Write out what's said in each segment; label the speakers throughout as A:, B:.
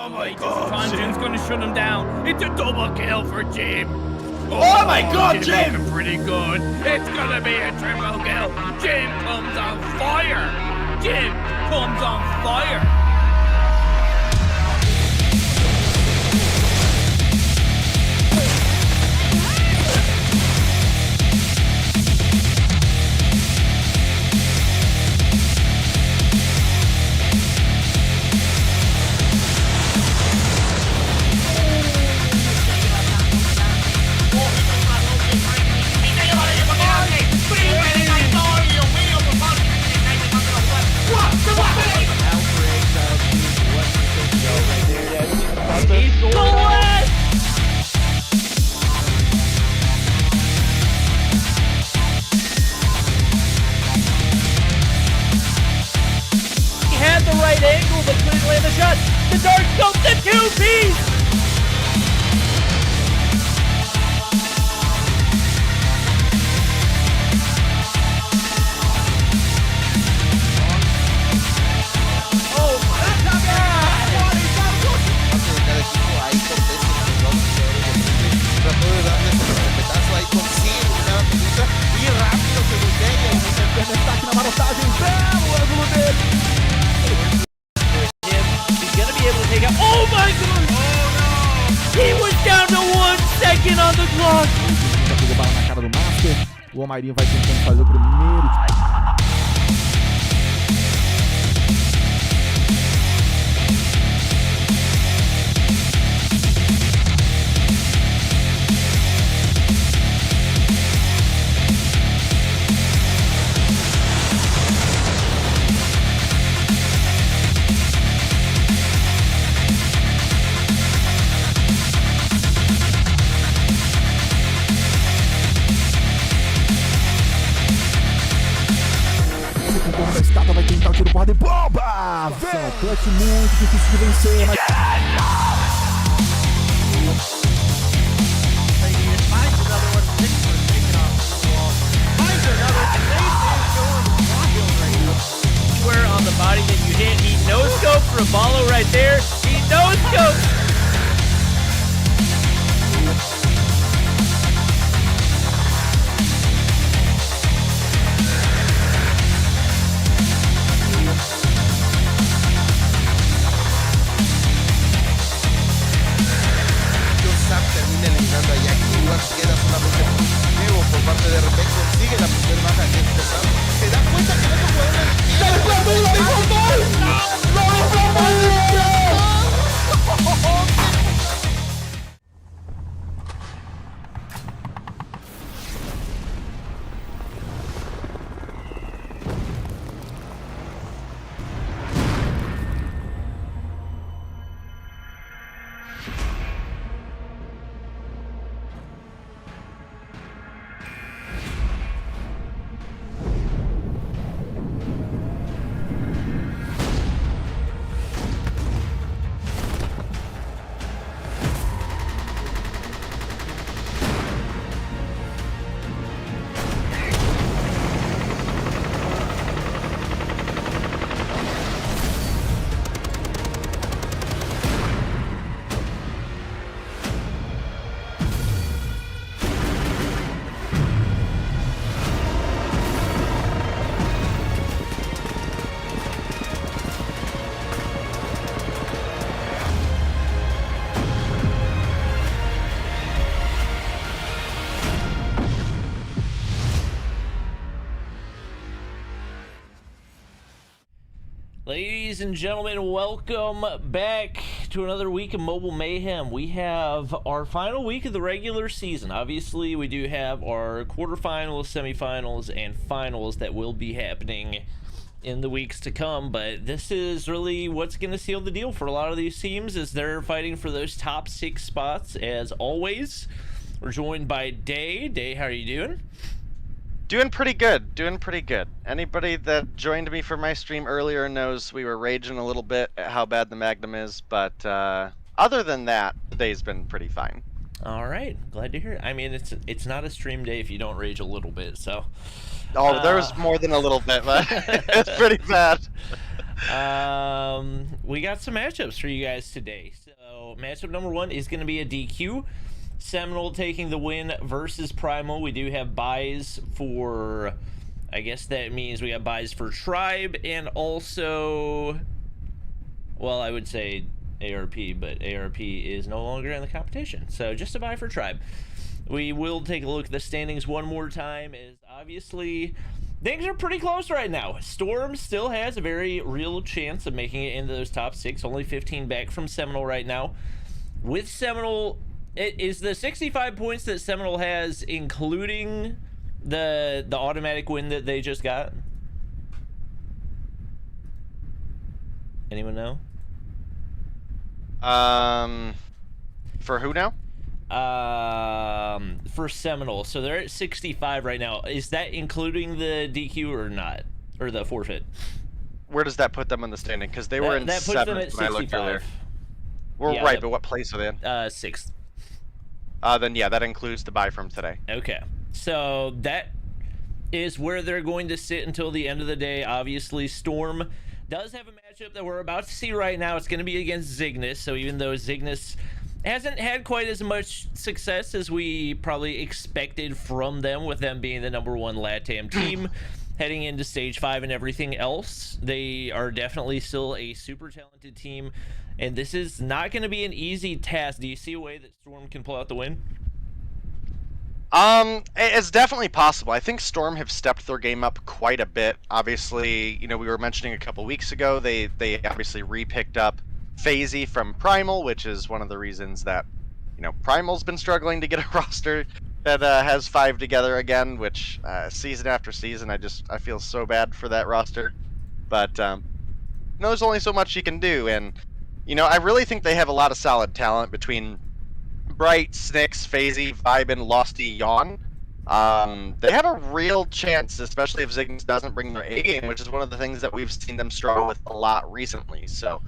A: Oh my god, Jim's gonna shut him down. It's a double kill for Jim.
B: Oh my god, Jim!
A: Looking pretty good. It's gonna be a triple kill. Jim comes on fire. Jim comes on fire.
C: Angle, but couldn't land the shot. The dark scope, the two-piece! Oh my god!
D: Cada equipo ahí contesta trató de darle ese respetazo ahí, consigue una pelusa y rápido se voltea y se perde ataque na marotagem, belo ângulo dele.
C: Oh my god! Oh no! He was down to 1 second on the clock!
E: Já pegou bala na cara do Master. O Almarinho vai tentando fazer o primeiro. Da escada vai tentar o tiro porrada e bomba! Vem! Clutch muito difícil de vencer, mas...
C: Square on the body that you hit. He no-scoped for a follow right there. He no-scoped!
D: Termina eliminando a Jack y Wax queda solamente vivo por parte de RP, consigue la primera baja que es Sam, se da cuenta que no
C: Ladies and gentlemen, welcome back to another week of Mobile Mayhem. We have our final week of the regular season. Obviously, we do have our quarterfinals, semifinals, and finals that will be happening in the weeks to come, but this is really what's going to seal the deal for a lot of these teams as they're fighting for those top 6 spots. As always, we're joined by Day. Day, how are you doing?
F: Doing pretty good, Anybody that joined me for my stream earlier knows we were raging a little bit at how bad the Magnum is, but other than that, the day's been pretty fine.
C: All right, glad to hear it. I mean, it's not a stream day if you don't rage a little bit, so...
F: Oh, there was more than a little bit, but it's pretty bad.
C: We got some matchups for you guys today. So matchup number 1 is going to be a DQ. Seminole taking the win versus Primal. We do have buys for, I guess that means we got buys for Tribe and also, well, I would say ARP, but ARP is no longer in the competition. So just a buy for Tribe. We will take a look at the standings one more time, as obviously things are pretty close right now. Storm still has a very real chance of making it into those top 6, only 15 back from Seminole right now. With Seminole, it is the 65 points that Seminole has, including the automatic win that they just got. Anyone know?
F: For who now?
C: For Seminole, so they're at 65 right now. Is that including the DQ or not, or the forfeit?
F: Where does that put them in the standing? Because they were in
C: that puts them at
F: 7th when I looked earlier.
C: 65.
F: We're
C: Yeah,
F: right, but what place are they in?
C: 6th.
F: Then yeah, that includes the buy from today.
C: Okay, so that is where they're going to sit until the end of the day. Obviously, Storm does have a matchup that we're about to see right now. It's going to be against Zygnus, so even though Zygnus hasn't had quite as much success as we probably expected from them, with them being the #1 LATAM team heading into stage 5 and everything else, they are definitely still a super talented team, and this is not going to be an easy task. Do you see a way that Storm can pull out the win?
F: It's definitely possible. I think Storm have stepped their game up quite a bit. Obviously, you know, we were mentioning a couple weeks ago, they obviously re-picked up FaZe from Primal, which is one of the reasons that, you know, Primal's been struggling to get a roster that has 5 together again, which season after season, I feel so bad for that roster. But you know, there's only so much you can do, and you know, I really think they have a lot of solid talent between Bright, Snicks, FaZe, Vibin, Losty, Yawn. They have a real chance, especially if Zygnus doesn't bring their A game, which is one of the things that we've seen them struggle with a lot recently. So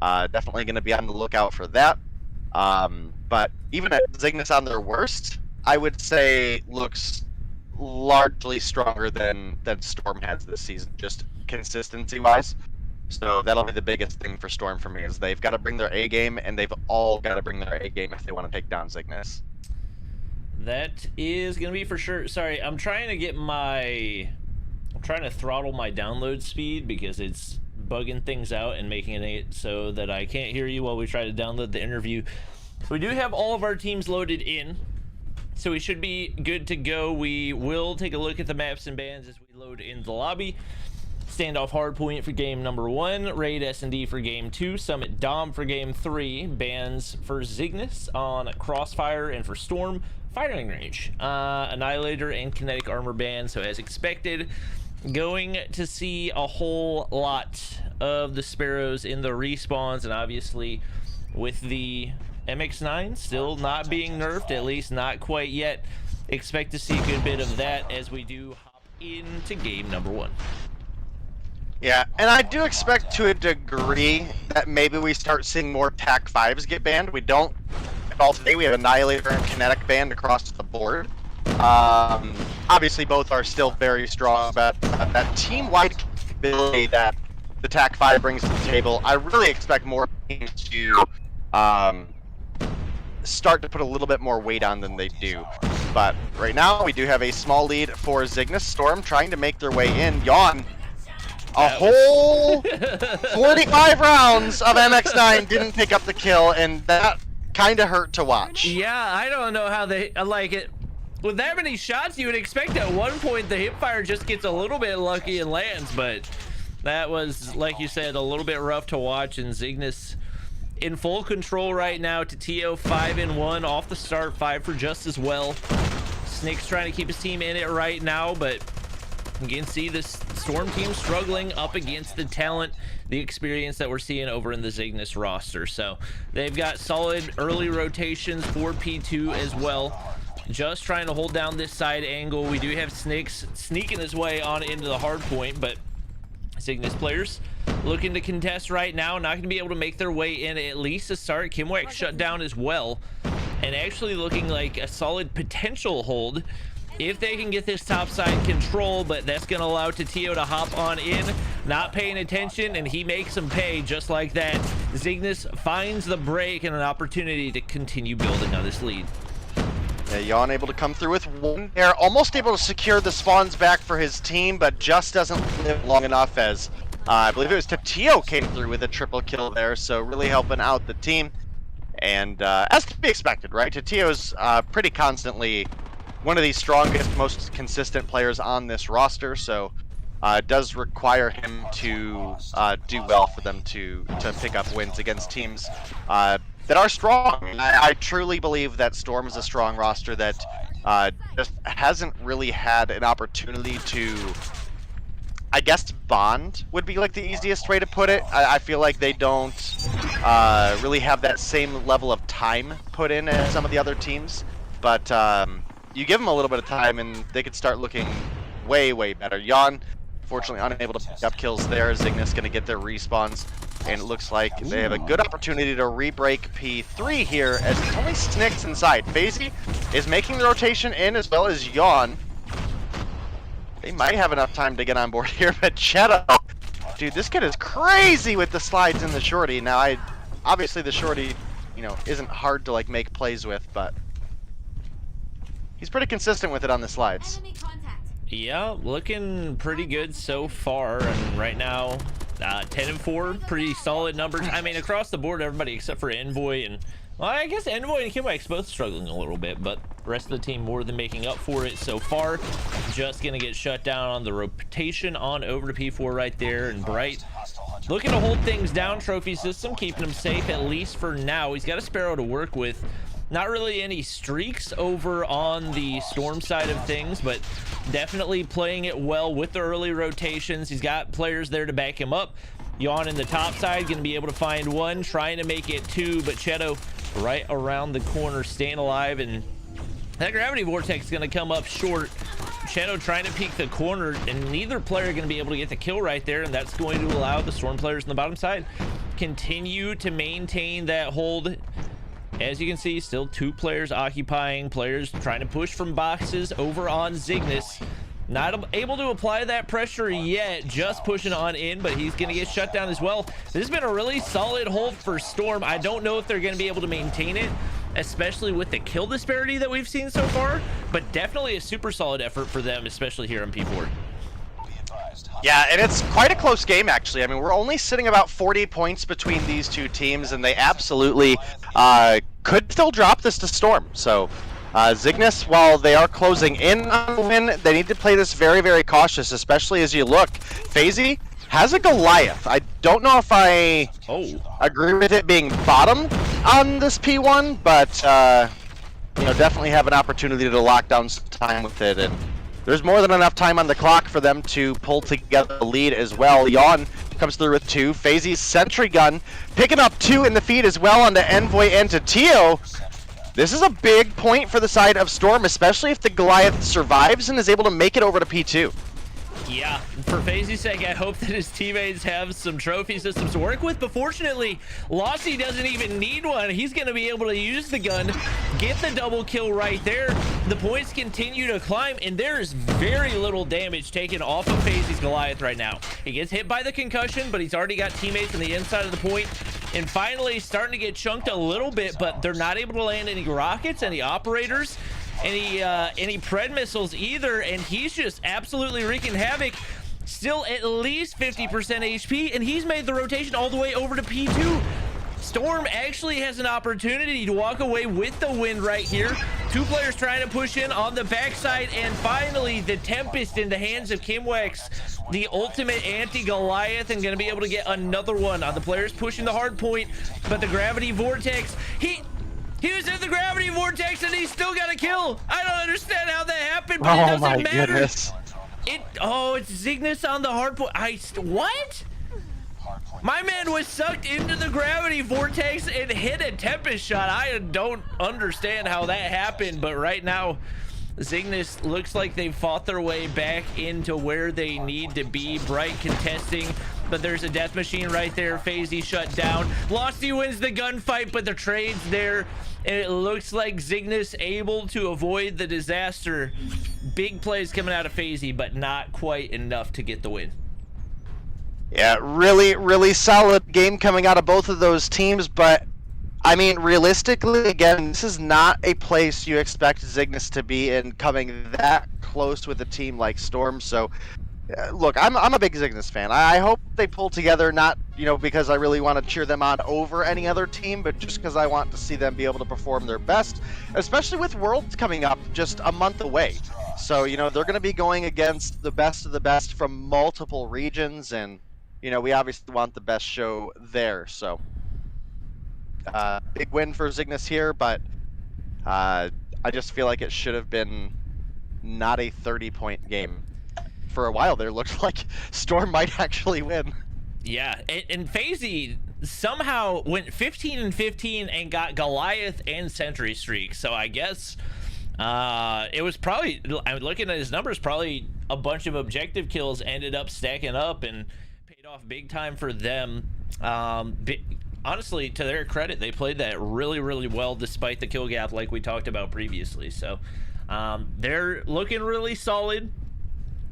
F: definitely going to be on the lookout for that. But even at Zygnus on their worst, I would say looks largely stronger than Storm has this season, just consistency-wise. So that'll be the biggest thing for Storm for me, is they've got to bring their A game, and they've all got to bring their A game if they want to take down Zygnus.
C: That is going to be for sure. Sorry, I'm trying to throttle my download speed because it's bugging things out and making it so that I can't hear you while we try to download the interview. We do have all of our teams loaded in, so we should be good to go. We will take a look at the maps and bans as we load in the lobby. Standoff Hardpoint for game number 1, Raid S&D for game 2, Summit Dom for game 3, bans for Zygnus on Crossfire, and for Storm, Firing Range, Annihilator and Kinetic Armor ban. So as expected, going to see a whole lot of the Sparrows in the respawns, and obviously with the MX-9 still not being nerfed, at least not quite yet, expect to see a good bit of that as we do hop into game number 1.
F: Yeah, and I do expect to a degree that maybe we start seeing more TAC 5s get banned. We don't at all today. We have Annihilator and Kinetic banned across the board. Obviously both are still very strong, but that team-wide capability that the TAC 5 brings to the table, I really expect more teams to start to put a little bit more weight on than they do. But right now we do have a small lead for Zygnus. Storm trying to make their way in. Yawn. A whole 45 rounds of MX-9 didn't pick up the kill, and that kind of hurt to watch.
C: Yeah, I don't know how they like it. With that many shots, you would expect at one point the hipfire just gets a little bit lucky and lands, but that was, like you said, a little bit rough to watch. And Zygnus in full control right now to TO 5-1 off the start, 5 for just as well. Snake's trying to keep his team in it right now, but you can see this Storm team struggling up against the talent, the experience that we're seeing over in the Zygnus roster. So they've got solid early rotations for P2 as well, just trying to hold down this side angle. We do have Snakes sneaking his way on into the hard point, but Zygnus players looking to contest right now, not going to be able to make their way in at least to start. Kimwack shut down as well, and actually looking like a solid potential hold if they can get this top side control, but that's going to allow Tatio to hop on in. not paying attention, and he makes them pay just like that. Zygnus finds the break and an opportunity to continue building on this lead.
F: Yeah, Jan able to come through with one. They're almost able to secure the spawns back for his team, but just doesn't live long enough as I believe it was Tatio came through with a triple kill there, so really helping out the team. And as to be expected, right? Tatio's pretty constantly one of the strongest, most consistent players on this roster, so it does require him to do well for them to pick up wins against teams that are strong. I truly believe that Storm is a strong roster that just hasn't really had an opportunity to, I guess, bond would be like the easiest way to put it. I feel like they don't really have that same level of time put in as some of the other teams, but you give them a little bit of time and they could start looking way, way better. Jan, fortunately unable to pick up kills there. Zygnus going to get their respawns, and it looks like they have a good opportunity to re-break P3 here as it's only Snicks inside. FaZe is making the rotation in as well as Jan. They might have enough time to get on board here, but Cheto, dude, this kid is crazy with the slides in the shorty. Now, obviously the shorty, you know, isn't hard to like make plays with, but he's pretty consistent with it on the slides.
C: Yeah, looking pretty good so far, and right now 10 and 4, pretty solid numbers. I mean, across the board, everybody except for Envoy and, well, I guess Envoy and Kimwax both struggling a little bit, but the rest of the team more than making up for it so far. Just gonna get shut down on the rotation on over to P4 right there, and Bright looking to hold things down. Trophy system keeping him safe at least for now. He's got a Sparrow to work with. Not really any streaks over on the Storm side of things, but definitely playing it well with the early rotations. He's got players there to back him up. Jan in the top side, going to be able to find one, trying to make it two, but Cheto right around the corner, staying alive, and that gravity vortex is going to come up short. Cheto trying to peek the corner, and neither player going to be able to get the kill right there, and that's going to allow the Storm players on the bottom side continue to maintain that hold. As you can see, still two players occupying, players trying to push from boxes over on Zygnus. Not able to apply that pressure yet, just pushing on in, but he's going to get shut down as well. This has been a really solid hold for Storm. I don't know if they're going to be able to maintain it, especially with the kill disparity that we've seen so far, but definitely a super solid effort for them, especially here on P4.
F: Yeah, and it's quite a close game, actually. I mean, we're only sitting about 40 points between these two teams, and they absolutely could still drop this to Storm. So, Zygnus, while they are closing in on the win, they need to play this very, very cautious, especially as you look. FaZe has a Goliath. I don't know if I agree with it being bottom on this P1, but, you know, definitely have an opportunity to lock down some time with it, and there's more than enough time on the clock for them to pull together the lead as well. Jan comes through with two. FaZe's sentry gun picking up two in the feed as well onto Envoy and to Tio. This is a big point for the side of Storm, especially if the Goliath survives and is able to make it over to P2.
C: Yeah, for FaZe's sake, I hope that his teammates have some trophy systems to work with, but fortunately, Lossy doesn't even need one. He's going to be able to use the gun, get the double kill right there. The points continue to climb, and there is very little damage taken off of FaZe's Goliath right now. He gets hit by the concussion, but he's already got teammates on the inside of the point, and finally starting to get chunked a little bit, but they're not able to land any rockets, any operators, any pred missiles either, and he's just absolutely wreaking havoc. Still at least 50% HP, and he's made the rotation all the way over to P2. Storm actually has an opportunity to walk away with the win right here. Two players trying to push in on the backside, and finally the Tempest in the hands of Kimwax, the ultimate anti-Goliath, and going to be able to get another one on the players pushing the hard point, but the gravity vortex, he was in the gravity vortex and he still got a kill. I don't understand how that happened, but it doesn't matter.
F: Goodness.
C: It's Zygnus on the hard point. What? My man was sucked into the gravity vortex and hit a Tempest shot. I don't understand how that happened, but right now, Zygnus looks like they've fought their way back into where they need to be. Bright contesting, but there's a death machine right there. FaZe shut down. Lossy wins the gunfight, but the trade's there, and it looks like Zygnus able to avoid the disaster. Big plays coming out of FaZe, but not quite enough to get the win.
F: Yeah, really solid game coming out of both of those teams, but I mean, realistically, again, this is not a place you expect Zygnus to be in, coming that close with a team like Storm. So, look, I'm a big Zygnus fan. I hope they pull together, not because I really want to cheer them on over any other team, but just because I want to see them be able to perform their best, especially with Worlds coming up just a month away. So, they're going to be going against the best of the best from multiple regions, and we obviously want the best show there. So, big win for Zygnus here, but I just feel like it should have been not a 30-point game. For a while there, looked like Storm might actually win.
C: Yeah, and FaZe somehow went 15-15 and got Goliath and Sentry Streak. So I guess it was probably, I'm looking at his numbers, probably a bunch of objective kills ended up stacking up and paid off big time for them. Honestly, to their credit, they played that really well despite the kill gap like we talked about previously. So they're looking really solid,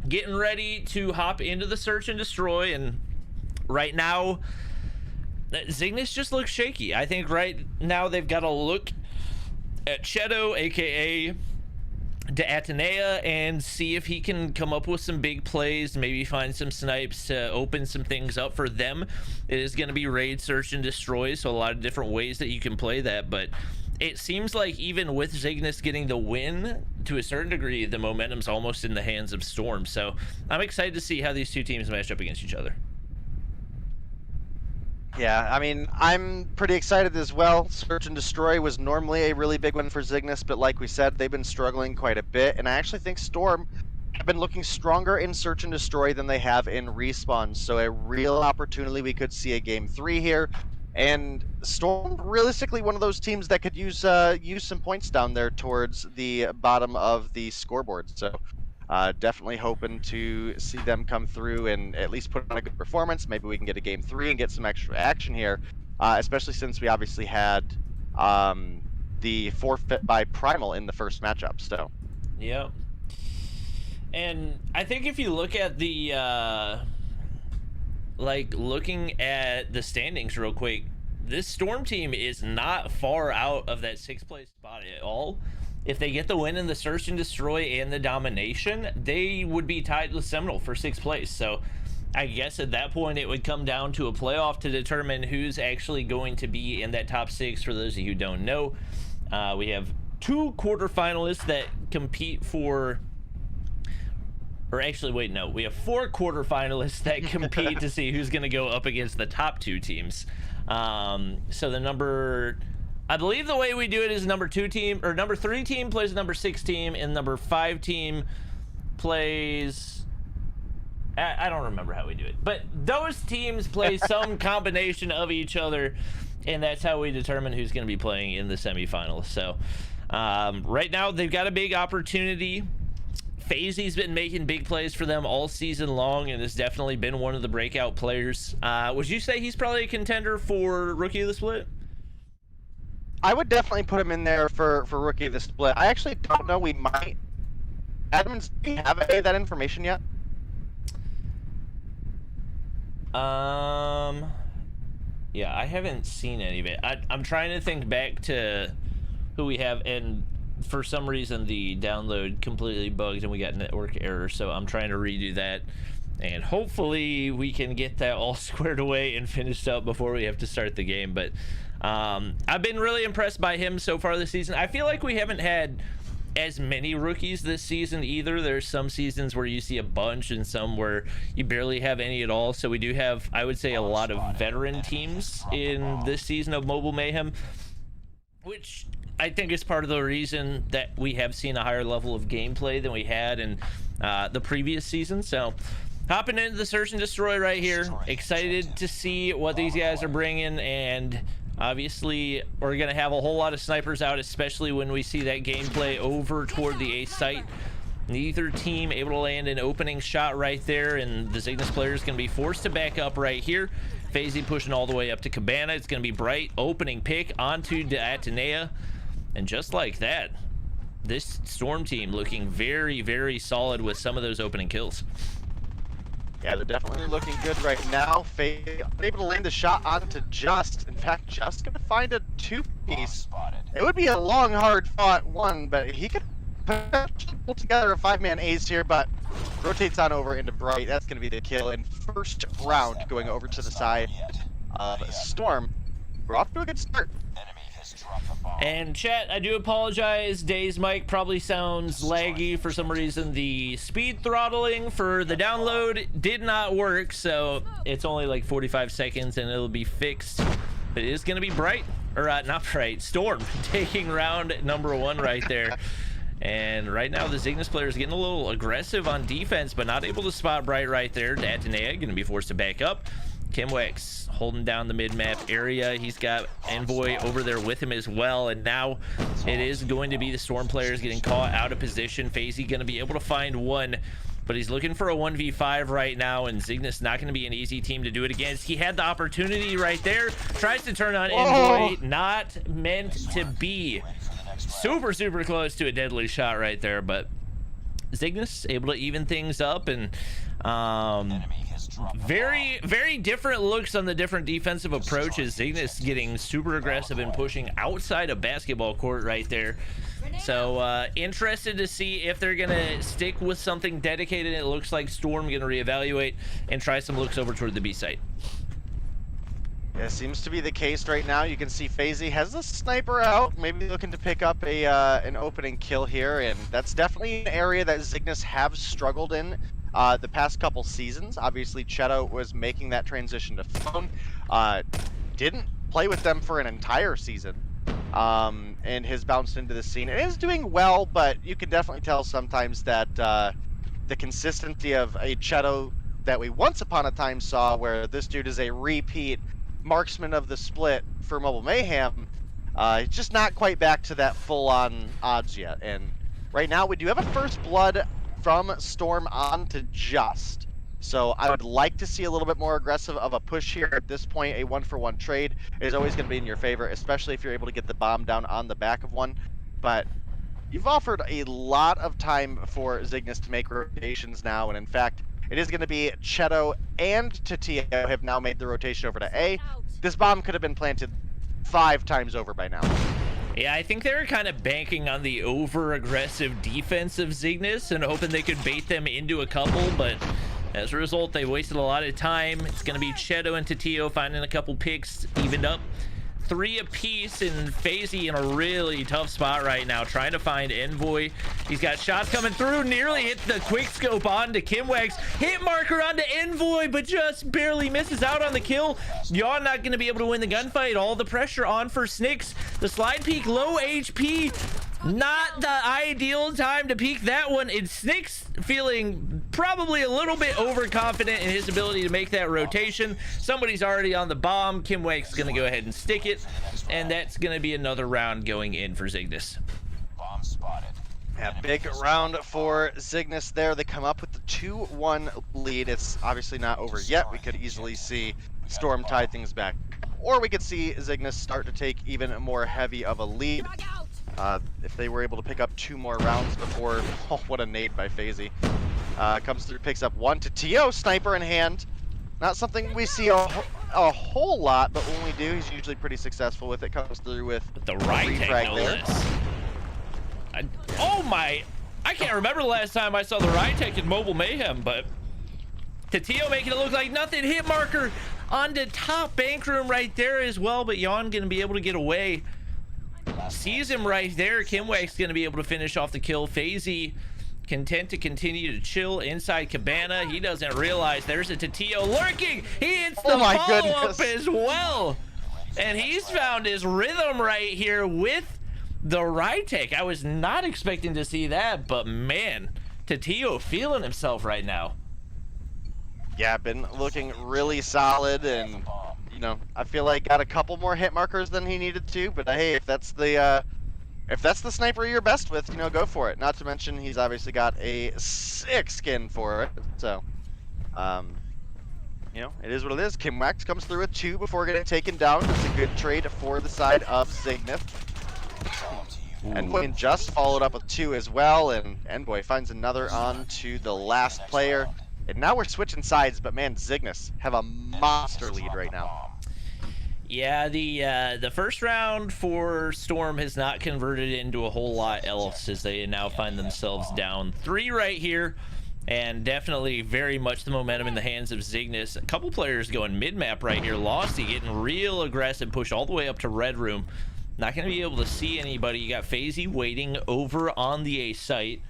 C: getting ready to hop into the search and destroy. And right now, Zygnus just looks shaky. I think right now they've got to look at Shadow, aka Atenea, and see if he can come up with some big plays, maybe find some snipes to open some things up for them. It is going to be raid, search, and destroy, so a lot of different ways that you can play that. But it seems like even with Zygnus getting the win, to a certain degree, the momentum's almost in the hands of Storm. So I'm excited to see how these two teams match up against each other.
F: Yeah, I mean, I'm pretty excited as well. Search and Destroy was normally a really big one for Zygnus, but like we said, they've been struggling quite a bit, and I actually think Storm have been looking stronger in Search and Destroy than they have in Respawn, so a real opportunity we could see a Game 3 here, and Storm, realistically, one of those teams that could use some points down there towards the bottom of the scoreboard, so definitely hoping to see them come through and at least put on a good performance. Maybe we can get a Game 3 and get some extra action here, especially since we obviously had the forfeit by Primal in the first matchup. So,
C: yep. And I think if you look at the looking at the standings real quick, this Storm team is not far out of that 6th place spot at all. If they get the win in the Search and Destroy and the Domination, they would be tied with Seminole for 6th place. So I guess at that point it would come down to a playoff to determine who's actually going to be in that top 6. For those of you who don't know, we have 2 quarterfinalists that compete for, or actually wait, no, we have 4 quarterfinalists that compete to see who's going to go up against the top 2 teams. So the number, I believe the way we do it is number 3 team plays number 6 team, and number 5 team plays, I don't remember how we do it, but those teams play some combination of each other, and that's how we determine who's going to be playing in the semifinals. So right now they've got a big opportunity. FaZe's been making big plays for them all season long and has definitely been one of the breakout players. Would you say he's probably a contender for Rookie of the Split?
F: I would definitely put him in there for Rookie of the Split. I actually don't know. We might. Admins, do you have any of that information yet?
C: Yeah, I haven't seen any of it. I'm trying to think back to who we have, and for some reason the download completely bugged and we got network error, so I'm trying to redo that, and hopefully we can get that all squared away and finished up before we have to start the game. But I've been really impressed by him so far this season. I feel like we haven't had as many rookies this season either. There's some seasons where you see a bunch and some where you barely have any at all. So we do have, I would say, a lot of veteran teams in this season of Mobile Mayhem, which I think is part of the reason that we have seen a higher level of gameplay than we had in the previous season. So hopping into the Search and Destroy right here, excited to see what these guys are bringing, and obviously we're gonna have a whole lot of snipers out, especially when we see that gameplay over toward the A site. Neither team able to land an opening shot right there, and the Zygnus player is gonna be forced to back up right here. FaZe pushing all the way up to Cabana. It's gonna be Bright opening pick onto Atenea, and just like that, this Storm team looking very, very solid with some of those opening kills.
F: Yeah, they're definitely looking good right now. Faye able to land the shot onto Just. In fact, Just gonna find a 2-piece. It would be a long, hard fought one, but he could pull together a 5-man ace here, but rotates on over into Bright. That's gonna be the kill in first round, going over to the side of Storm. We're off to a good start.
C: And chat, I do apologize. Dave's mic probably sounds laggy for some reason. The speed throttling for the download did not work, so it's only like 45 seconds and it'll be fixed. But it is going to be Bright, or not Bright, Storm taking round number 1 right there. And right now the Zygnus player is getting a little aggressive on defense, but not able to spot Bright right there. Datanea going to be forced to back up. Kimwex holding down the mid-map area. He's got Envoy over there with him as well, and now it is going to be the Storm players getting caught out of position. FaZe going to be able to find one, but he's looking for a 1v5 right now, and Zygnus not going to be an easy team to do it against. He had the opportunity right there, tries to turn on Envoy. Not meant to be. Super close to a deadly shot right there, but Zygnus able to even things up, and very different looks on the different defensive approaches. Zygnus getting super aggressive and pushing outside of basketball court right there. So interested to see if they're gonna stick with something dedicated. It looks like Storm gonna reevaluate and try some looks over toward the B site.
F: Yeah, seems to be the case right now. You can see FaZe has a sniper out, maybe looking to pick up a an opening kill here, and that's definitely an area that Zygnus have struggled in the past couple seasons. Obviously, Cheto was making that transition to phone. Didn't play with them for an entire season, and has bounced into the scene. It is doing well, but you can definitely tell sometimes that the consistency of a Cheto that we once upon a time saw, where this dude is a repeat marksman of the split for Mobile Mayhem, just not quite back to that full-on odds yet. And right now we do have a first blood from Storm on to Just, so I would like to see a little bit more aggressive of a push here. At this point, a 1-for-1 trade is always going to be in your favor, especially if you're able to get the bomb down on the back of one. But you've offered a lot of time for Zygnus to make rotations now, and in fact, it is going to be Cheto and Tatio have now made the rotation over to A. This bomb could have been planted 5 times over by now.
C: Yeah, I think they were kind of banking on the over-aggressive defense of Zygnus and hoping they could bait them into a couple, but as a result, they wasted a lot of time. It's going to be Cheto and Tatio finding a couple picks, evened up 3 apiece, and FaZe in a really tough spot right now, trying to find Envoy. He's got shots coming through, nearly hit the quick scope onto Kimwex. Hit marker onto Envoy, but just barely misses out on the kill. Yawn not going to be able to win the gunfight. All the pressure on for Snicks. The slide peek, low HP. Not the ideal time to peek that one. And Snicks feeling probably a little bit overconfident in his ability to make that rotation. Somebody's already on the bomb. Kimwex going to go ahead and stick it, and that's going to be another round going in for Zygnus.
G: Bomb spotted.
F: Yeah, big round for Zygnus there. They come up with the 2-1 lead. It's obviously not over yet. We could easily see Storm tie things back, or we could see Zygnus start to take even more heavy of a lead. If they were able to pick up 2 more rounds before, oh, what a nade by FaZe. Comes through, picks up 1 to Tio, sniper in hand. Not something we see a whole lot, but when we do, he's usually pretty successful with it. Comes through with
C: the right
F: refrag there.
C: Oh my, I can't remember the last time I saw the Rytech in Mobile Mayhem, but Tatio making it look like nothing. Hit marker on the top bank room right there as well, but Yawn gonna be able to get away. Sees him right there. Kimwex gonna be able to finish off the kill. FaZe content to continue to chill inside Cabana. He doesn't realize there's a Tatio lurking. He hits the follow-up as well. And he's found his rhythm right here with the Rytech. I was not expecting to see that, but man, Tatio feeling himself right now.
F: Yeah, been looking really solid, and you know, I feel like got a couple more hit markers than he needed to, but hey, if that's the sniper you're best with, you know, go for it. Not to mention he's obviously got a sick skin for it, so you know, it is what it is. Kimwex comes through with 2 before getting taken down. It's a good trade for the side of Zygnus. Envoy just followed up with 2 as well, and Envoy finds another on to the last player. And now we're switching sides, but man, Zygnus have a monster lead right now.
C: Yeah, the first round for Storm has not converted into a whole lot else, as they now find themselves down 3 right here, and definitely very much the momentum in the hands of Zygnus. A couple players going mid-map right here. Losty getting real aggressive, push all the way up to Red Room. Not going to be able to see anybody. You got FaZe waiting over on the A site,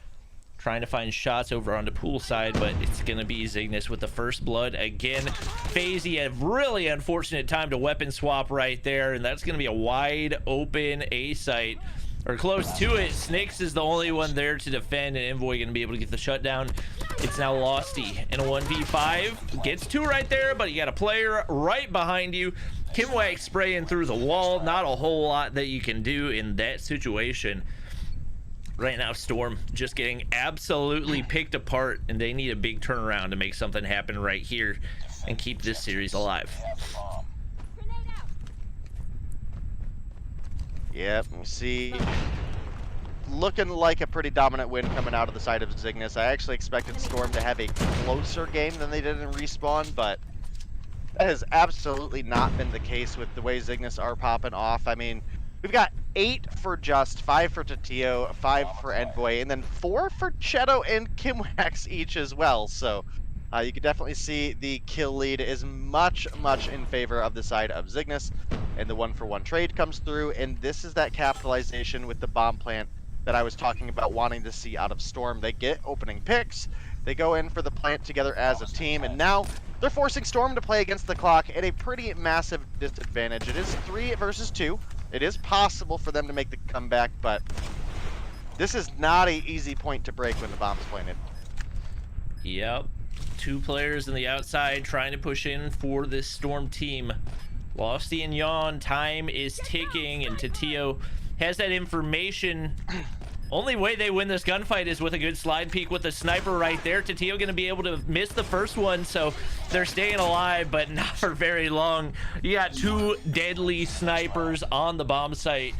C: trying to find shots over on the pool side, but it's going to be Zygnus with the first blood. Again, FaZe, a really unfortunate time to weapon swap right there, and that's going to be a wide open A site, or close to it. Snicks is the only one there to defend, and Envoy going to be able to get the shutdown. It's now Losty in a 1v5. Gets 2 right there, but you got a player right behind you. Kimwax spraying through the wall. Not a whole lot that you can do in that situation. Right now, Storm just getting absolutely picked apart, and they need a big turnaround to make something happen right here and keep this series alive.
F: Yep, we see looking like a pretty dominant win coming out of the side of Zygnus. I actually expected Storm to have a closer game than they did in Respawn, but that has absolutely not been the case with the way Zygnus are popping off. I mean, we've got 8 for Just, 5 for Tatio, 5 for Envoy, and then 4 for Cheto and Kimwax each as well. So you can definitely see the kill lead is much in favor of the side of Zygnus, and the 1-for-1 trade comes through, and this is that capitalization with the bomb plant that I was talking about wanting to see out of Storm. They get opening picks, they go in for the plant together as a team, and now they're forcing Storm to play against the clock at a pretty massive disadvantage. It is 3 versus 2. It is possible for them to make the comeback, but this is not an easy point to break when the bomb's planted.
C: Yep. 2 players on the outside trying to push in for this Storm team. Losty and Yawn, time is ticking, and Tatio has that information. Only way they win this gunfight is with a good slide peek with the sniper right there. Tatio going to be able to miss the first one, so they're staying alive, but not for very long. You got 2 deadly snipers on the bomb site,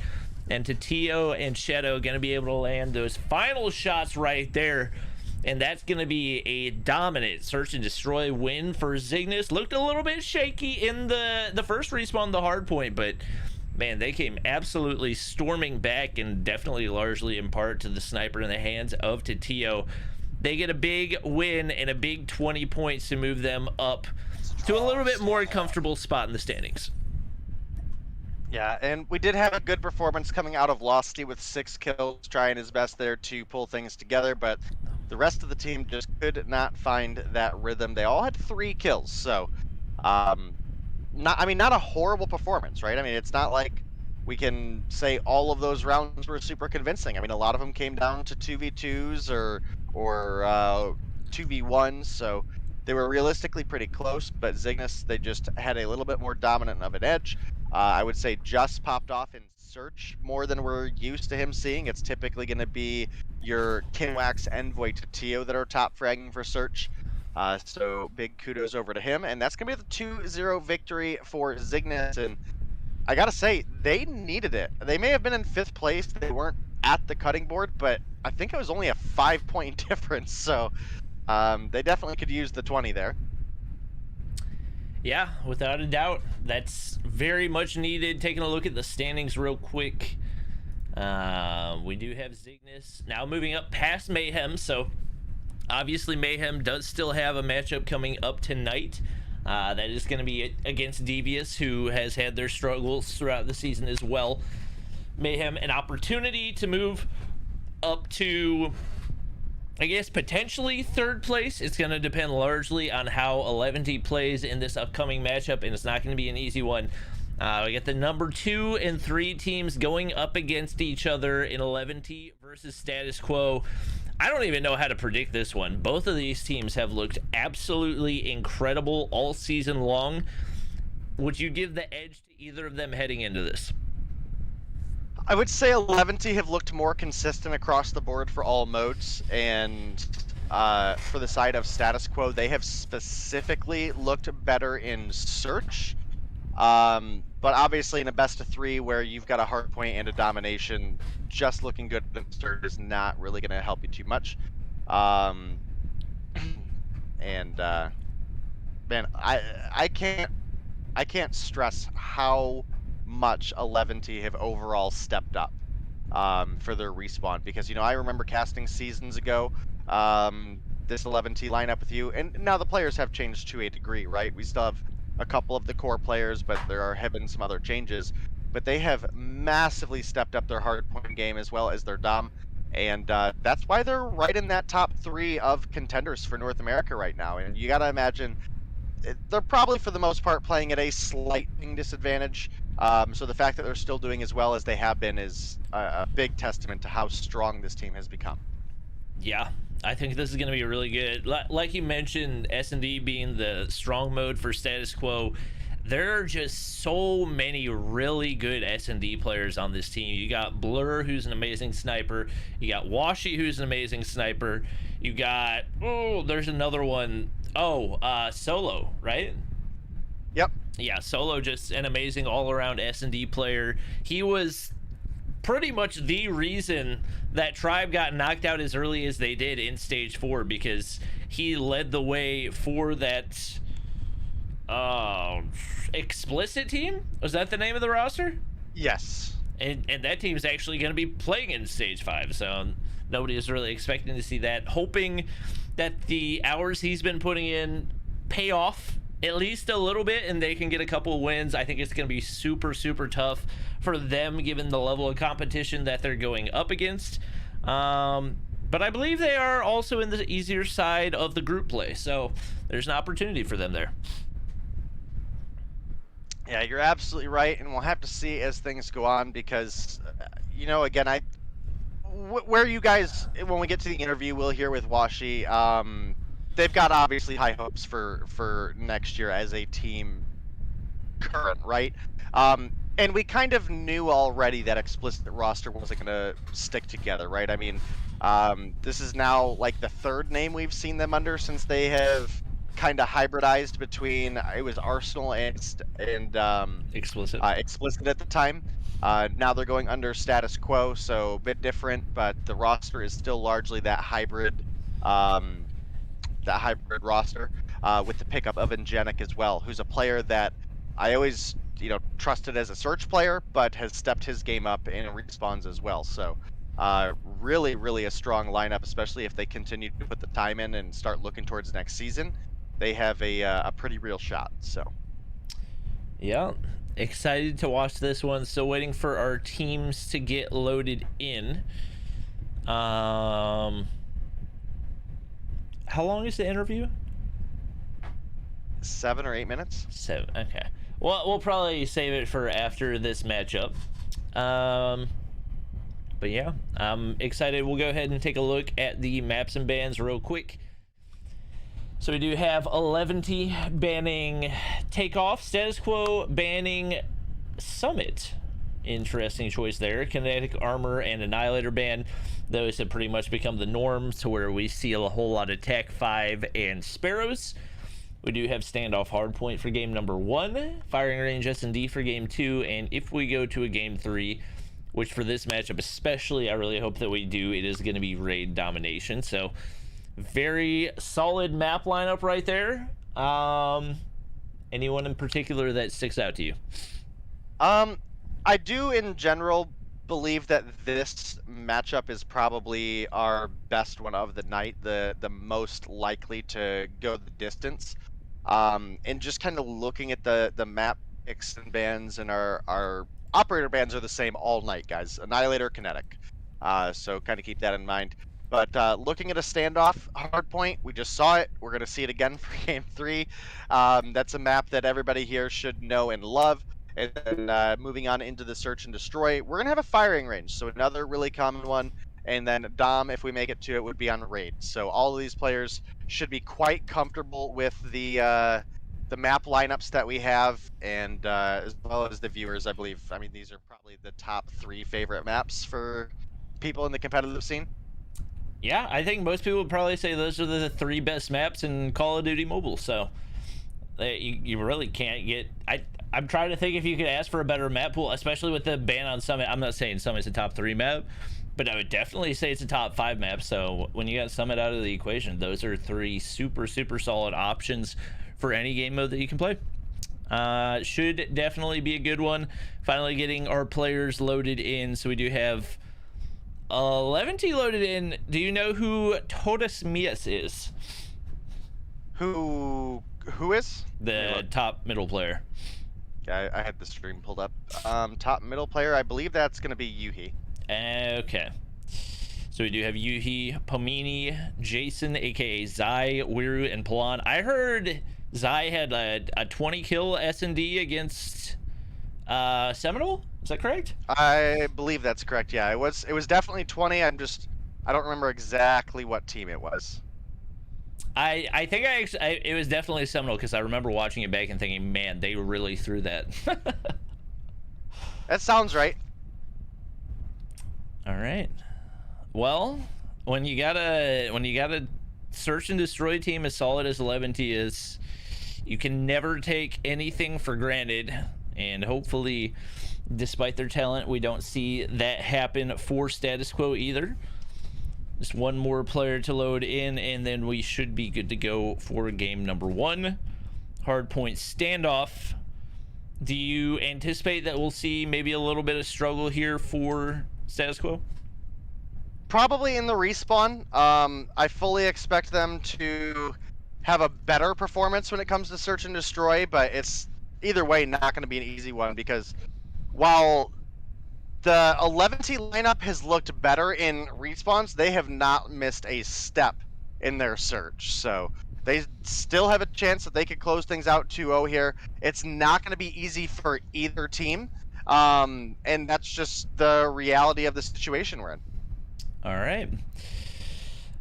C: and Tatio and Cheto going to be able to land those final shots right there. And that's going to be a dominant search and destroy win for Zygnus. Looked a little bit shaky in the first respawn, the Hardpoint, but man, they came absolutely storming back, and definitely largely in part to the sniper in the hands of Tatio. They get a big win and a big 20 points to move them up to a little bit more comfortable spot in the standings.
F: Yeah, and we did have a good performance coming out of Losty with 6 kills, trying his best there to pull things together, but the rest of the team just could not find that rhythm. They all had 3 kills, so not a horrible performance, right? I mean, it's not like we can say all of those rounds were super convincing. I mean, a lot of them came down to 2v2s or 2v1s, so they were realistically pretty close, but Zygnus, they just had a little bit more dominant of an edge. I would say Just popped off in Search more than we're used to him seeing. It's typically going to be your Kimwax, Envoy, Tatio that are top fragging for Search. So big kudos over to him, and that's going to be the 2-0 victory for Zygnus, and I gotta say, they needed it. They may have been in 5th place, they weren't at the cutting board, but I think it was only a 5-point difference, so they definitely could use the 20 there.
C: Yeah, without a doubt. That's very much needed. Taking a look at the standings real quick. We do have Zygnus now moving up past Mayhem, so obviously Mayhem does still have a matchup coming up tonight. That is going to be against Devious, who has had their struggles throughout the season as well. Mayhem, an opportunity to move up to, I guess, potentially 3rd place. It's going to depend largely on how 11T plays in this upcoming matchup, and it's not going to be an easy one. We got the number 2 and 3 teams going up against each other in 11T versus Status Quo. I don't even know how to predict this one. Both of these teams have looked absolutely incredible all season long. Would you give the edge to either of them heading into this?
F: I would say 11T have looked more consistent across the board for all modes, and for the side of Status Quo, they have specifically looked better in Search. But obviously in a best of 3 where you've got a Hardpoint and a Domination, just looking good in Search is not really going to help you too much. And man, I can't stress how much 11T have overall stepped up for their respawn, because I remember casting seasons ago this 11T lineup with you, and now the players have changed to a degree, right? We still have a couple of the core players, but have been some other changes. But they have massively stepped up their hardpoint game as well as their dom, and that's why they're right in that top 3 of contenders for North America right now. And you gotta imagine they're probably for the most part playing at a slight disadvantage. So the fact that they're still doing as well as they have been is a big testament to how strong this team has become.
C: Yeah, I think this is going to be really good. Like you mentioned, S&D being the strong mode for status quo, there are just so many really good S&D players on this team. You got Blur, who's an amazing sniper. You got Washi, who's an amazing sniper. You got, there's another one. Solo, right?
F: Yep.
C: Yeah, Solo, just an amazing all-around S&D player. He was pretty much the reason that Tribe got knocked out as early as they did in Stage 4, because he led the way for that Explicit team? Was that the name of the roster?
F: Yes.
C: And that team's actually going to be playing in Stage 5, so nobody is really expecting to see that. Hoping that the hours he's been putting in pay off at least a little bit and they can get a couple of wins. I think it's going to be super, super tough for them given the level of competition that they're going up against. But I believe they are also in the easier side of the group play, so there's an opportunity for them there.
F: Yeah, you're absolutely right, and we'll have to see as things go on, because, again, where you guys, when we get to the interview, we'll hear with Washi, they've got obviously high hopes for next year as a team current, right? And we kind of knew already that Explicit roster wasn't going to stick together, right? I mean, this is now like the 3rd name we've seen them under since they have kind of hybridized between, it was Arsenal and
C: Explicit.
F: Explicit at the time. Now they're going under status quo, so a bit different, but the roster is still largely that hybrid roster, with the pickup of Ingenic as well, who's a player that I always trusted as a search player, but has stepped his game up in respawns as well. So really, really a strong lineup, especially if they continue to put the time in and start looking towards next season. They have a pretty real shot. So
C: yeah, excited to watch this one. Still waiting for our teams to get loaded in. How long is the interview?
F: 7 or 8 minutes.
C: 7. Okay. Well, we'll probably save it for after this matchup. But yeah, I'm excited. We'll go ahead and take a look at the maps and bans real quick. So we do have 11T banning Takeoff, Status Quo banning Summit. Interesting choice there. Kinetic Armor and Annihilator ban. Those have pretty much become the norm, to where we see a whole lot of Tech 5 and Sparrows. We do have Standoff Hardpoint for game number 1, Firing Range S&D for game 2, and if we go to a game 3, which for this matchup especially, I really hope that we do, it is going to be Raid Domination. So very solid map lineup right there. Anyone in particular that sticks out to you?
F: I do in general believe that this matchup is probably our best one of the night, the most likely to go the distance. And just kind of looking at the map picks and bans, and our operator bans are the same all night, guys. Annihilator, Kinetic. So kind of keep that in mind. But looking at a Standoff Hardpoint, we just saw it. We're going to see it again for game 3. That's a map that everybody here should know and love. And then moving on into the Search and Destroy, we're going to have a Firing Range, so another really common one. And then Dom, if we make it to it, would be on Raid. So all of these players should be quite comfortable with the map lineups that we have, and as well as the viewers, I believe. I mean, these are probably the top 3 favorite maps for people in the competitive scene.
C: Yeah, I think most people would probably say those are the 3 best maps in Call of Duty Mobile. So You really can't get. I'm trying to think if you could ask for a better map pool, especially with the ban on Summit. I'm not saying Summit's a top 3 map, but I would definitely say it's a top 5 map. So when you got Summit out of the equation, those are 3 super solid options for any game mode that you can play. Should definitely be a good one. Finally getting our players loaded in. So we do have 11T loaded in. Do you know who Todas Mias is?
F: Who is?
C: The top middle player.
F: Yeah, I had the stream pulled up. Top middle player, I believe that's going to be Yuhi.
C: Okay. So we do have Yuhi, Pomini, Jason, aka Zai, Wiru, and Palan. I heard Zai had a 20 kill S&D against Seminole. Is that correct?
F: I believe that's correct. Yeah, it was definitely 20. I don't remember exactly what team it was.
C: I think it was definitely Seminole, because I remember watching it back and thinking, man, they really threw that.
F: That sounds right.
C: All right. Well, when you got a search and destroy team as solid as 11T is, you can never take anything for granted, and hopefully, despite their talent, we don't see that happen for Status Quo either. Just one more player to load in, and then we should be good to go for game number 1. Hardpoint Standoff. Do you anticipate that we'll see maybe a little bit of struggle here for Status Quo?
F: Probably in the respawn. I fully expect them to have a better performance when it comes to search and destroy, but it's either way not going to be an easy one, because while the 11T lineup has looked better in respawns, they have not missed a step in their search. So they still have a chance that they could close things out 2-0 here. It's not going to be easy for either team. And that's just the reality of the situation we're in.
C: All right.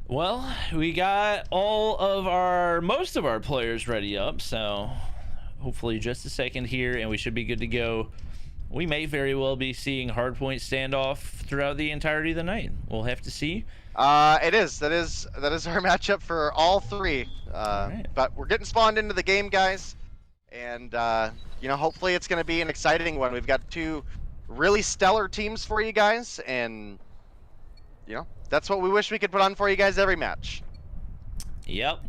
C: Well, we got most of our players ready up, so hopefully just a second here and we should be good to go. We may very well be seeing Hardpoint Standoff throughout the entirety of the night. We'll have to see.
F: It is. That is our matchup for all 3.
C: Right.
F: But we're getting spawned into the game, guys. And, hopefully it's going to be an exciting one. We've got 2 really stellar teams for you guys. And, that's what we wish we could put on for you guys every match.
C: Yep.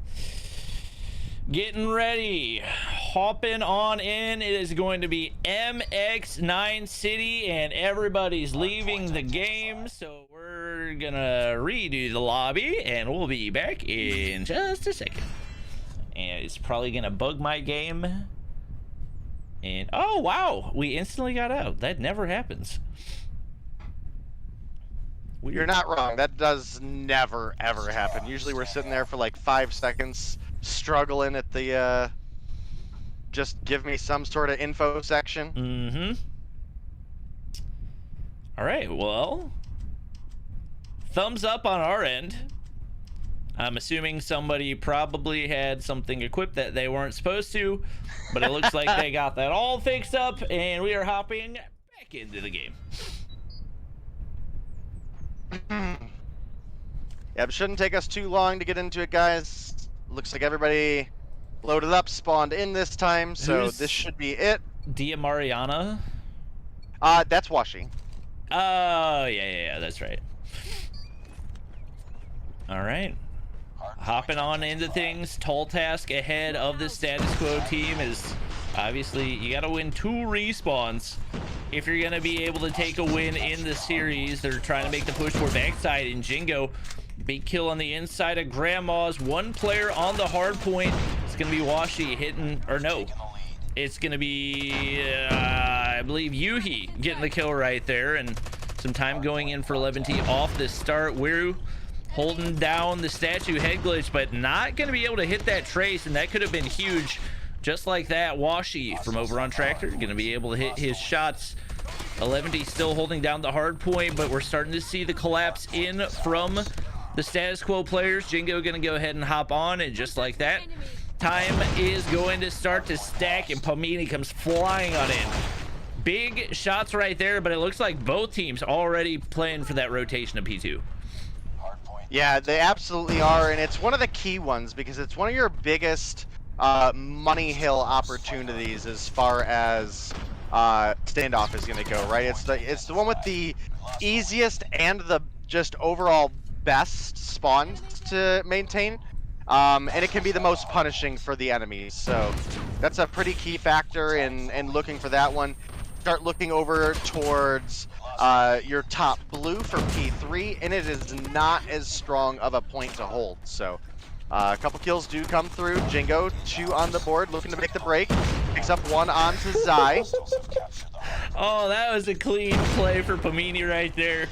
C: Getting ready. Hopping on in. It is going to be MX9 City, and everybody's leaving the game. So we're going to redo the lobby, and we'll be back in just a second. And it's probably going to bug my game. And, oh, wow. We instantly got out. That never happens. Weird.
F: You're not wrong. That does never, ever happen. Usually we're sitting there for like 5 seconds struggling at the just give me some sort of info section.
C: Mm-hmm. All right, well, thumbs up on our end. I'm assuming somebody probably had something equipped that they weren't supposed to, but it looks like they got that all fixed up, and we are hopping back into the game.
F: Yeah, it shouldn't take us too long to get into it, guys. Looks like everybody loaded up, spawned in this time, so this should be it.
C: Dia Mariana?
F: That's Washi.
C: Oh, yeah, that's right. All right. Hopping on into things. Tall task ahead of the Status Quo team is obviously you got to win 2 respawns if you're going to be able to take a win in the series. They're trying to make the push for backside, and Jingo, big kill on the inside of Grandma's. 1 player on the hard point. It's going to be Washi hitting, or no. It's going to be, I believe, Yuhi getting the kill right there, and some time going in for 11T off the start. Wiru holding down the statue head glitch, but not going to be able to hit that trace, and that could have been huge. Just like that, Washi from over on Tractor going to be able to hit his shots. 11T still holding down the hard point, but we're starting to see the collapse in from the Status Quo players. Jingo going to go ahead and hop on, and just like that, time is going to start to stack, and Pomini comes flying on in. Big shots right there, but it looks like both teams already playing for that rotation of P2.
F: Yeah, they absolutely are, and it's one of the key ones because it's one of your biggest money hill opportunities as far as Standoff is going to go, right? It's the one with the easiest and the just overall best spawn to maintain, and it can be the most punishing for the enemies. So that's a pretty key factor in looking for that one. Start looking over towards your top blue for P3, and it is not as strong of a point to hold. So a couple kills do come through. Jingo, 2 on the board, looking to make the break. Picks up 1 onto Zy.
C: Oh, that was a clean play for Pamini right there.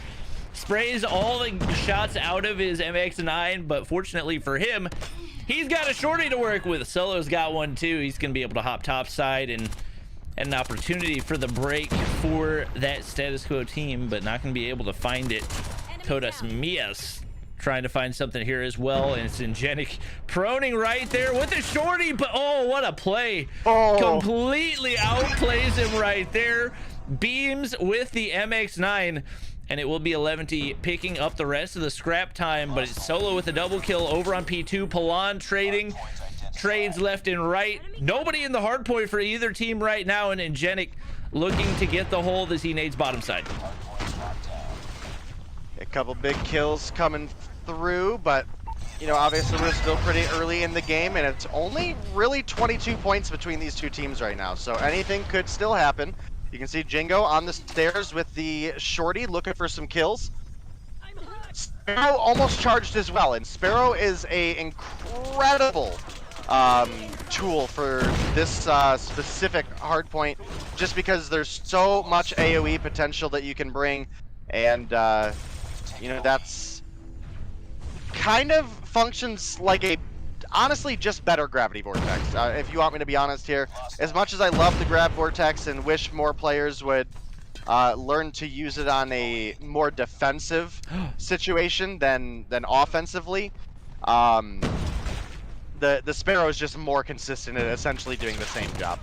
C: Sprays all the shots out of his MX-9, but fortunately for him, he's got a shorty to work with. Solo's got one too. He's going to be able to hop topside and an opportunity for the break for that status quo team, but not going to be able to find it. Todas Mias trying to find something here as well, and it's Ingenic proning right there with a shorty, but oh, what a play. Completely outplays him right there. Beams with the MX-9, and it will be 11T picking up the rest of the scrap time, but it's Solo with a double kill over on P2. Palan trading trades left and right. Nobody in the hard point for either team right now, and Ingenic looking to get the hold as he nades bottom side.
F: A couple big kills coming through, but you know, obviously we're still pretty early in the game, and it's only really 22 points between these two teams right now, so anything could still happen. You can see Jingo on the stairs with the shorty looking for some kills. Sparrow almost charged as well, and Sparrow is a incredible tool for this specific hardpoint, just because there's so much AoE potential that you can bring, and you know, that's kind of functions like a, honestly, just better gravity vortex. If you want me to be honest here, as much as I love the grav vortex and wish more players would learn to use it on a more defensive situation than offensively, the Sparrow is just more consistent at essentially doing the same job.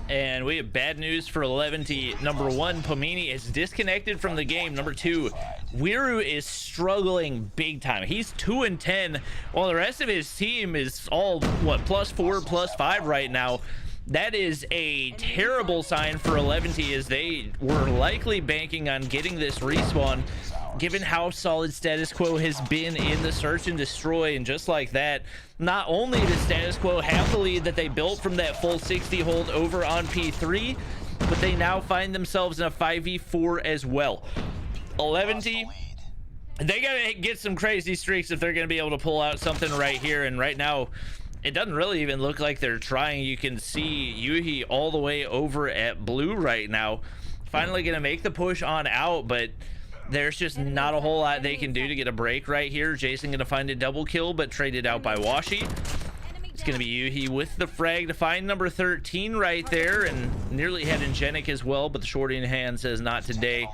C: And we have bad news for 11T. Number 1, Pamini is disconnected from the game. Number 2, Wiru is struggling big time. He's 2-10, while the rest of his team is all, what, +4, +5 right now. That is a terrible sign for 11T, as they were likely banking on getting this respawn, given how solid status quo has been in the search and destroy. And just like that, not only does status quo have the lead that they built from that full 60 hold over on P3, but they now find themselves in a 5v4 as well. 11T, they gotta get some crazy streaks if they're gonna be able to pull out something right here. And right now, it doesn't really even look like they're trying. You can see Yuhi all the way over at blue right now, finally gonna make the push on out, but there's just not a whole lot they can do to get a break right here. Jason gonna find a double kill, but traded out by Washi. It's gonna be Yuhi with the frag to find number 13 right there, and nearly had Ingenic as well, but the shorty in hand says not today.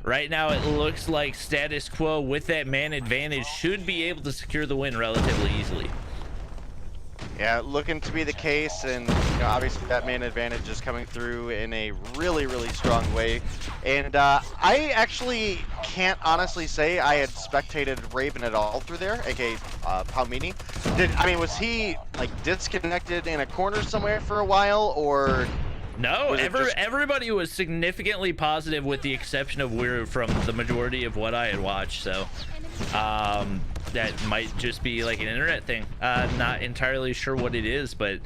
C: Right now it looks like status quo with that man advantage should be able to secure the win relatively easily.
F: Yeah, looking to be the case, and you know, obviously that man advantage is coming through in a really, really strong way. And I actually can't honestly say I had spectated Raven at all through there, aka Palmini. Was he like disconnected in a corner somewhere for a while, or?
C: No, everybody was significantly positive with the exception of Wiru from the majority of what I had watched, so that might just be like an internet thing. Not entirely sure what it is, but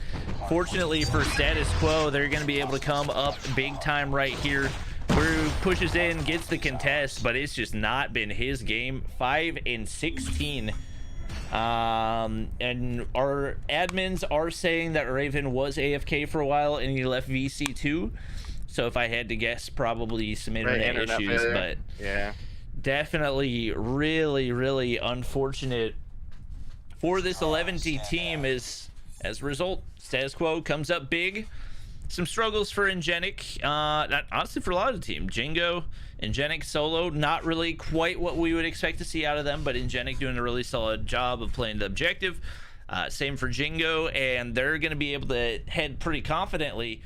C: fortunately for status quo, they're going to be able to come up big time right here. Wiru pushes in, gets the contest, but it's just not been his game. 5-16. And our admins are saying that Raven was AFK for a while and he left VC2. So if I had to guess, probably some internet issues, but
F: yeah,
C: definitely really, really unfortunate for this 11T team. As a result, status quo comes up big. Some struggles for Ingenic, honestly for a lot of the team. Jingo, Ingenic, Solo, not really quite what we would expect to see out of them, but Ingenic doing a really solid job of playing the objective. Same for Jingo, and they're going to be able to head pretty confidently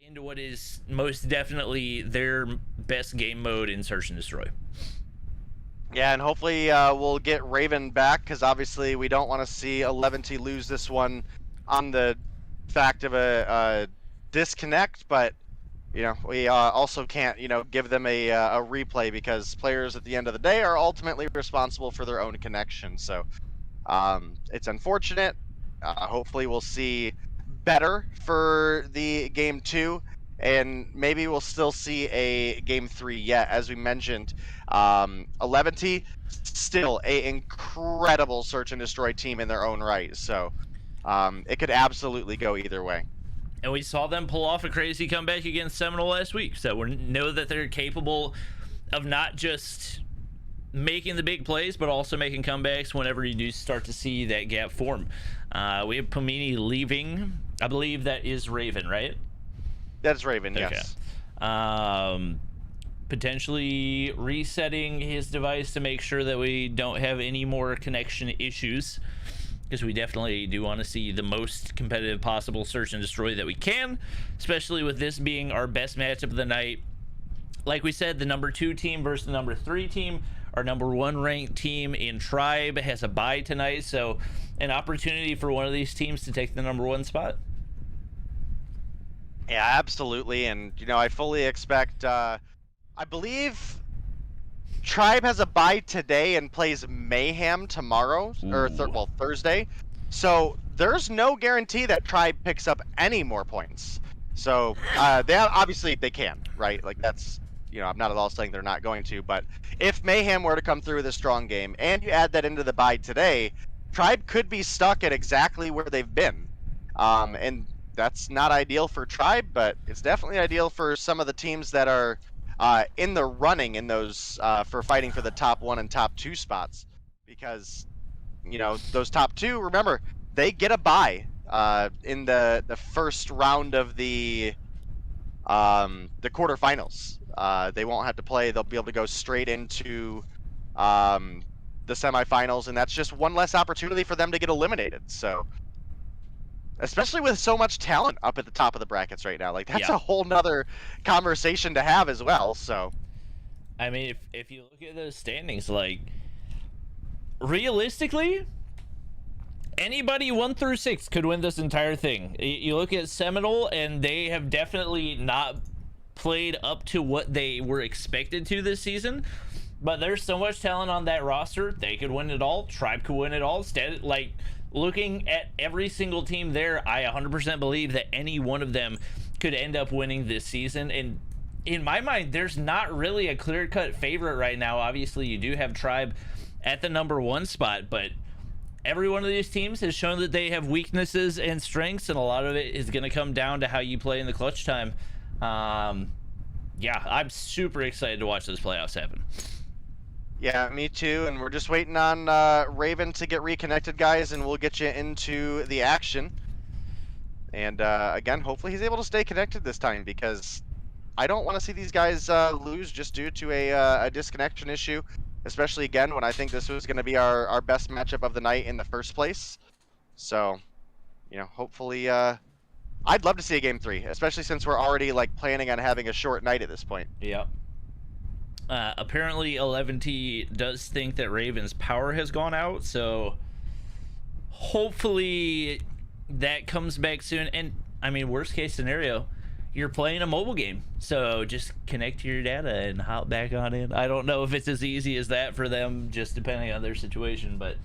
C: into what is most definitely their best game mode in Search and Destroy.
F: Yeah, and hopefully we'll get Raven back, because obviously we don't want to see 11T lose this one on the fact of a disconnect, but you know, we also can't, you know, give them a replay because players at the end of the day are ultimately responsible for their own connection. So it's unfortunate. Hopefully we'll see better for the game 2, and maybe we'll still see a game 3 yet. As we mentioned, 11T, still a incredible search and destroy team in their own right. So it could absolutely go either way.
C: And we saw them pull off a crazy comeback against Seminole last week. So we know that they're capable of not just making the big plays, but also making comebacks whenever you do start to see that gap form. We have Pomini leaving. I believe that is Raven, right?
F: That's Raven,
C: Okay.
F: yes.
C: Potentially resetting his device to make sure that we don't have any more connection issues, because we definitely do want to see the most competitive possible search and destroy that we can, especially with this being our best matchup of the night. Like we said, the number 2 team versus the number 3 team. Our number 1 ranked team in Tribe has a bye tonight, so an opportunity for one of these teams to take the number 1 spot.
F: Yeah, absolutely. And, you know, I fully expect, I believe Tribe has a bye today and plays Mayhem tomorrow, or Thursday. So there's no guarantee that Tribe picks up any more points. So obviously they can, right? Like that's, you know, I'm not at all saying they're not going to, but if Mayhem were to come through with a strong game and you add that into the bye today, Tribe could be stuck at exactly where they've been. And that's not ideal for Tribe, but it's definitely ideal for some of the teams that are in the running in those for fighting for the top 1 and top 2 spots, because you know those top 2, remember, they get a bye in the first round of the quarterfinals. They won't have to play; they'll be able to go straight into the semifinals, and that's just one less opportunity for them to get eliminated. So, especially with so much talent up at the top of the brackets right now, like that's a whole nother conversation to have as well. So,
C: I mean, if you look at those standings, like realistically, anybody 1 through 6 could win this entire thing. You look at Seminole, and they have definitely not played up to what they were expected to this season. But there's so much talent on that roster; they could win it all. Tribe could win it all. Instead, like, looking at every single team there, I 100% believe that any one of them could end up winning this season. And in my mind, there's not really a clear-cut favorite right now. Obviously, you do have Tribe at the number 1 spot, but every one of these teams has shown that they have weaknesses and strengths, and a lot of it is going to come down to how you play in the clutch time. Yeah, I'm super excited to watch those playoffs happen.
F: yeah, me too. And we're just waiting on Raven to get reconnected, guys, and we'll get you into the action. And again, hopefully he's able to stay connected this time, because I don't want to see these guys lose just due to a disconnection issue, especially again when I think this was going to be our best matchup of the night in the first place. So, you know, hopefully I'd love to see a game 3, especially since we're already like planning on having a short night at this point.
C: Yeah. Apparently 11T does think that Raven's power has gone out, so hopefully that comes back soon. And I mean, worst case scenario, you're playing a mobile game, so just connect to your data and hop back on in. I don't know if it's as easy as that for them, just depending on their situation, but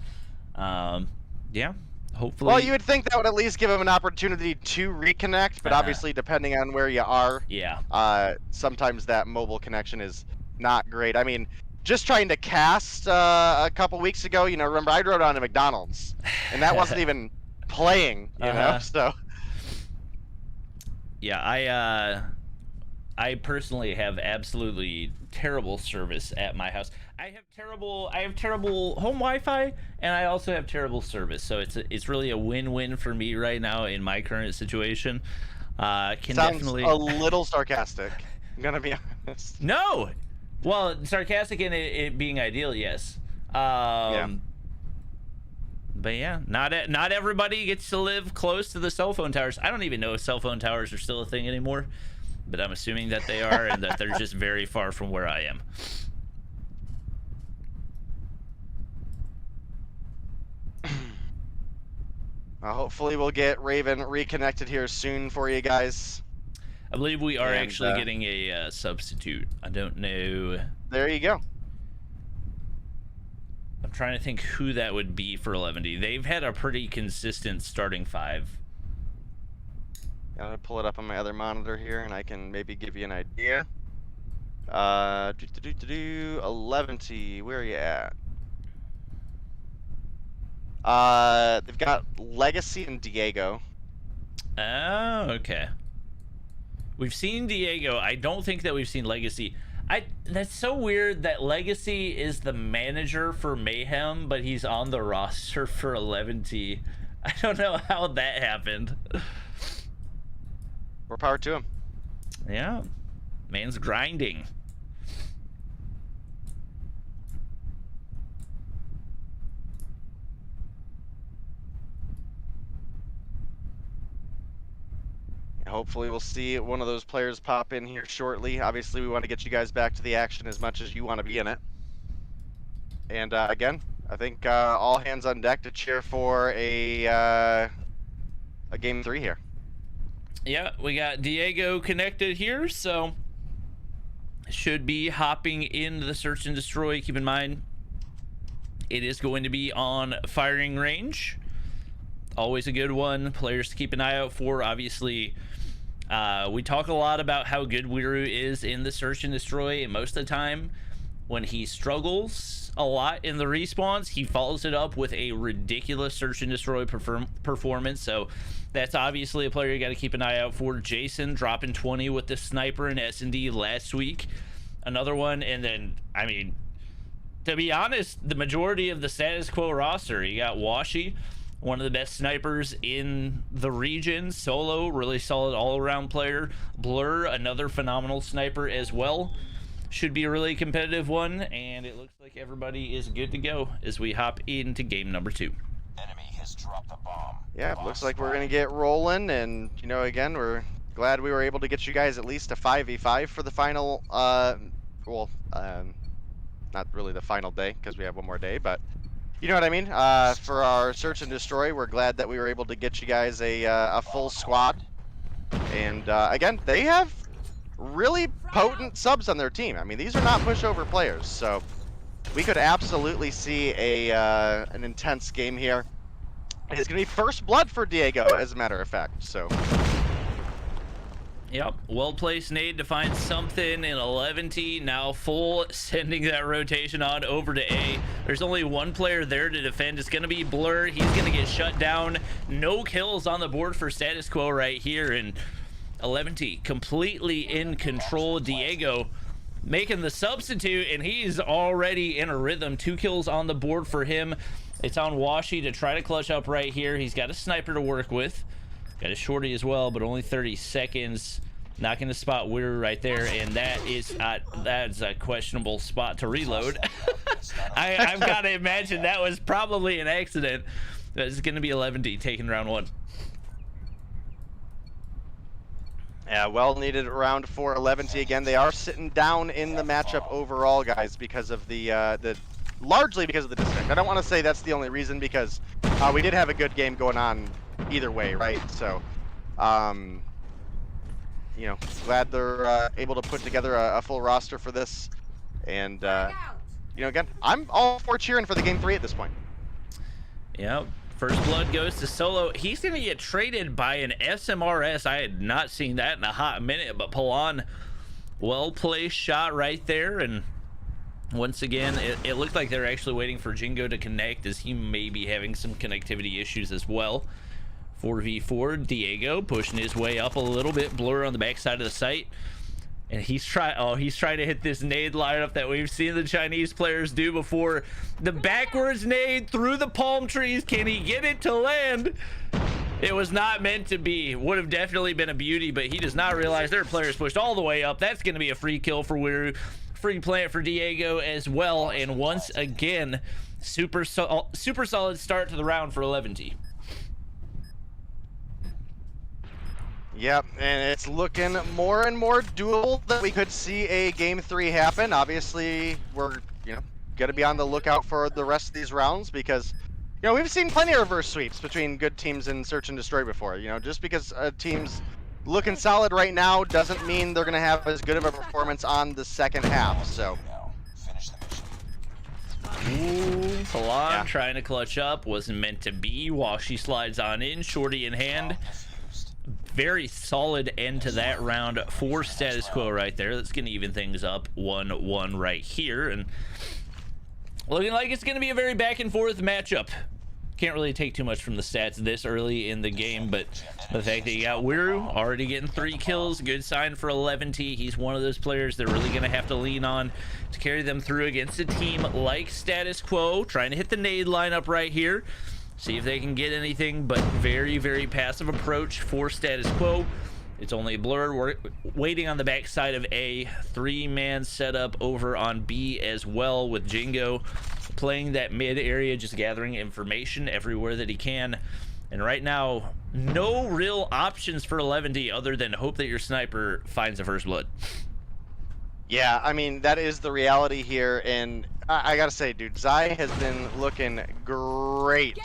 C: yeah, hopefully.
F: Well, you would think that would at least give them an opportunity to reconnect, but obviously depending on where you are, sometimes that mobile connection is not great. I mean, just trying to cast a couple weeks ago, you know, remember I drove down to McDonald's, and that wasn't even playing, you know, so.
C: Yeah, I personally have absolutely terrible service at my house. I have terrible home Wi-Fi, and I also have terrible service. So it's really a win-win for me right now in my current situation. Sounds definitely
F: a little sarcastic, I'm gonna be honest.
C: No, well, sarcastic in it being ideal, yes.
F: Yeah.
C: But yeah, not everybody gets to live close to the cell phone towers. I don't even know if cell phone towers are still a thing anymore, but I'm assuming that they are, and that they're just very far from where I am.
F: Hopefully we'll get Raven reconnected here soon for you guys.
C: I believe we are
F: And,
C: actually getting a substitute. I don't know.
F: There you go.
C: I'm trying to think who that would be for 11D. They've had a pretty consistent starting 5.
F: Gotta pull it up on my other monitor here, and I can maybe give you an idea. 11T, where are you at? They've got Legacy and Diego.
C: Oh, okay. We've seen Diego. I don't think that we've seen Legacy. That's so weird that Legacy is the manager for Mayhem, but he's on the roster for 11T. I don't know how that happened.
F: More power to him.
C: Yeah. Man's grinding.
F: Hopefully we'll see one of those players pop in here shortly. Obviously we want to get you guys back to the action as much as you want to be in it. And again, I think all hands on deck to cheer for a game 3 here.
C: Yeah, we got Diego connected here, so should be hopping into the search and destroy. Keep in mind, it is going to be on firing range. Always a good one. Players to keep an eye out for. Obviously, we talk a lot about how good Wiru is in the search and destroy, and most of the time, when he struggles a lot in the respawns, he follows it up with a ridiculous search and destroy performance. So that's obviously a player you got to keep an eye out for. Jason dropping 20 with the sniper and S&D last week. Another one, and then, I mean, to be honest, the majority of the status quo roster, you got Washi, one of the best snipers in the region. Solo, really solid all-around player. Blur, another phenomenal sniper as well. Should be a really competitive one, and it looks like everybody is good to go as we hop into game number 2.
G: Enemy has dropped the bomb.
F: Yeah, looks like we're gonna get rolling, and you know, again, we're glad we were able to get you guys at least a 5v5 for the final. Not really the final day because we have one more day, but you know what I mean. For our search and destroy, we're glad that we were able to get you guys a full squad, and again, they have really potent subs on their team. I mean, these are not pushover players, so we could absolutely see an intense game here. It's gonna be first blood for Diego, as a matter of fact. So,
C: yep, well-placed nade to find something in 11T. Now full, sending that rotation on over to A. There's only one player there to defend. It's gonna be Blur. He's gonna get shut down. No kills on the board for status quo right here, and 11T completely in control. Diego making the substitute, and he's already in a rhythm. 2 kills on the board for him. It's on Washi to try to clutch up right here. He's got a sniper to work with. Got a shorty as well, but only 30 seconds. Not going to spot Wiru right there, and that's a questionable spot to reload. I've got to imagine that was probably an accident. It's going to be 11D taking round 1.
F: yeah, well needed round for 11T again. They are sitting down in the matchup overall, guys, because of the largely because of the disconnect. I don't want to say that's the only reason, because we did have a good game going on either way, right? So, you know, glad they're able to put together a full roster for this. And, you know, again, I'm all for cheering for the game 3 at this point.
C: Yep. First blood goes to Solo. He's going to get traded by an SMRS. I had not seen that in a hot minute, but Palan, well-placed shot right there. And once again, it looked like they're actually waiting for Jingo to connect, as he may be having some connectivity issues as well. 4v4, Diego pushing his way up a little bit. Blur on the backside of the site. And he's trying to hit this nade lineup that we've seen the Chinese players do before. The backwards nade through the palm trees. Can he get it to land? It was not meant to be. Would have definitely been a beauty, but he does not realize their players pushed all the way up. That's going to be a free kill for Wiru. Free plant for Diego as well. And once again, super solid start to the round for 11T.
F: Yep, and it's looking more and more doable that we could see a game 3 happen. Obviously, we're, you know, gonna be on the lookout for the rest of these rounds, because You know, we've seen plenty of reverse sweeps between good teams in Search and Destroy before. You know, just because a team's looking solid right now doesn't mean they're going to have as good of a performance on the second half, so.
G: Now, finish the mission.
C: Ooh, Talon trying to clutch up. Wasn't meant to be. Washi slides on in. Shorty in hand. Very solid end to that round for Status Quo right there. That's going to even things up 1-1 right here. And looking like it's going to be a very back and forth matchup. Can't really take too much from the stats this early in the game, but the fact that you got Wiru already getting 3 kills, good sign for 11T. He's one of those players they're really going to have to lean on to carry them through against a team like Status Quo. Trying to hit the nade lineup right here. See if they can get anything, but very, very passive approach for Status Quo. It's only a blur. We're waiting on the backside of A. 3-man setup over on B as well, with Jingo playing that mid area, just gathering information everywhere that he can. And right now, no real options for 11D other than hope that your sniper finds the first blood.
F: Yeah, I mean, that is the reality here, and I gotta say, dude, Zai has been looking great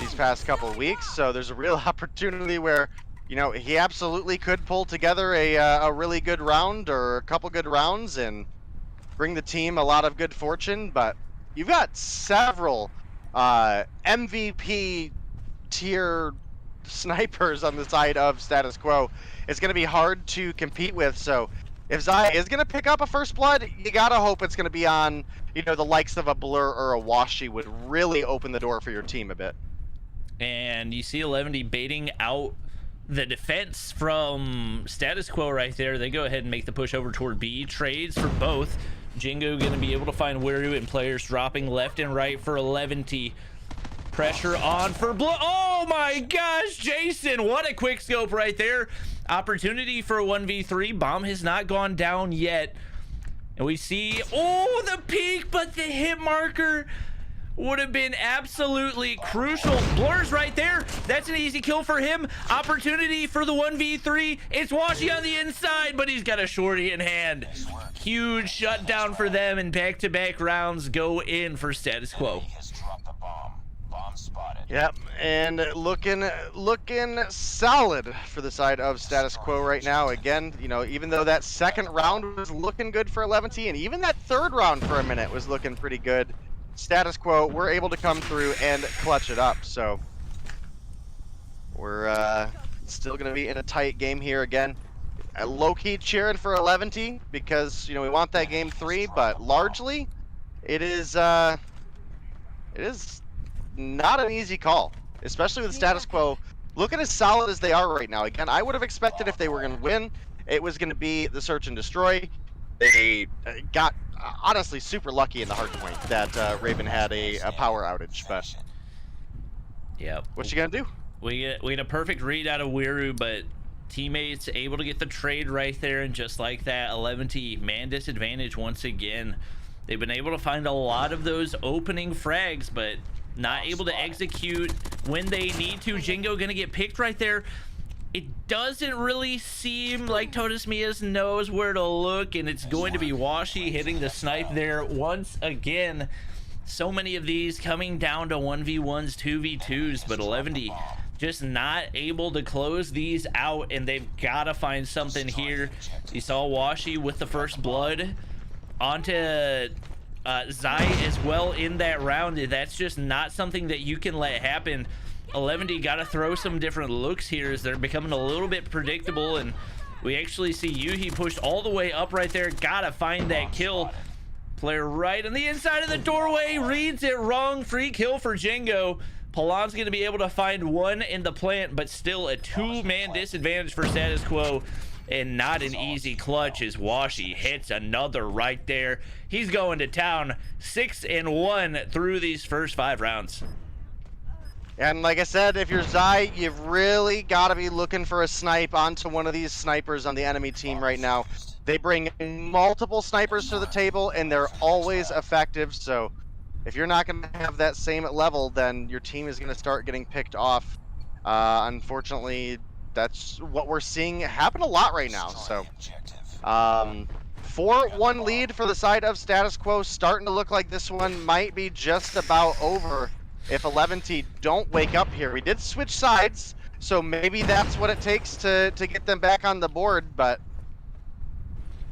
F: these past couple weeks, so there's a real opportunity where, you know, he absolutely could pull together a really good round or a couple good rounds and bring the team a lot of good fortune, but you've got several MVP tier snipers on the side of Status Quo. It's going to be hard to compete with, so if Zai is going to pick up a first blood, you got to hope it's going to be on, you know, the likes of a Blur or a Washi would really open the door for your team a bit.
C: And you see 11D baiting out the defense from Status Quo right there. They go ahead and make the push over toward B. Trades for both. Jingo going to be able to find Wiru, and players dropping left and right for 11T. Pressure on for Blue. Oh my gosh, Jason, what a quick scope right there. Opportunity for a 1v3. Bomb has not gone down yet. And we see, oh, the peak, but the hit marker would have been absolutely crucial. Blur's right there. That's an easy kill for him. Opportunity for the 1v3. It's Washi on the inside, but he's got a shorty in hand. Huge shutdown for them, and back-to-back rounds go in for Status Quo.
G: Has dropped the bomb. Bomb spotted.
F: Yep, and looking solid for the side of Status Quo right now. Again, you know, even though that second round was looking good for 11T, and even that third round for a minute was looking pretty good, Status Quo were able to come through and clutch it up. So we're still going to be in a tight game here again. Low-key cheering for 11T because, you know, we want that game 3, but largely it is not an easy call, especially with Status Quo looking as solid as they are right now. Again, I would have expected if they were going to win, it was going to be the Search and Destroy. They got honestly super lucky in the Hardpoint that Raven had a power outage, but
C: yeah,
F: what you gonna do?
C: We had a perfect read out of Wiru, but teammates able to get the trade right there, and just like that, 11T man disadvantage once again. They've been able to find a lot of those opening frags, but not able to execute when they need to. Jingo gonna get picked right there. It doesn't really seem like Totus Mias knows where to look, and it's going to be Washi hitting the snipe there once again. So many of these coming down to 1v1s, 2v2s, but 11D just not able to close these out, and they've got to find something here. You saw Washi with the first blood onto Zai as well in that round. That's just not something that you can let happen. 11D got to throw some different looks here as they're becoming a little bit predictable, and we actually see Yuhi pushed all the way up right there. Gotta find that kill. Player right on the inside of the doorway reads it wrong. Free kill for Jingo. Palan's gonna be able to find one in the plant, but still a 2-man disadvantage for Status Quo, and not an easy clutch as Washi hits another right there. He's going to town. 6-1 through these first 5 rounds.
F: And like I said, if you're Zai, you've really got to be looking for a snipe onto one of these snipers on the enemy team right now. They bring multiple snipers to the table, and they're always effective. So if you're not going to have that same level, then your team is going to start getting picked off. Unfortunately, that's what we're seeing happen a lot right now. So 4-1 lead for the side of Status Quo, starting to look like this one might be just about over. if 11T don't wake up here. We did switch sides, so maybe that's what it takes to get them back on the board, but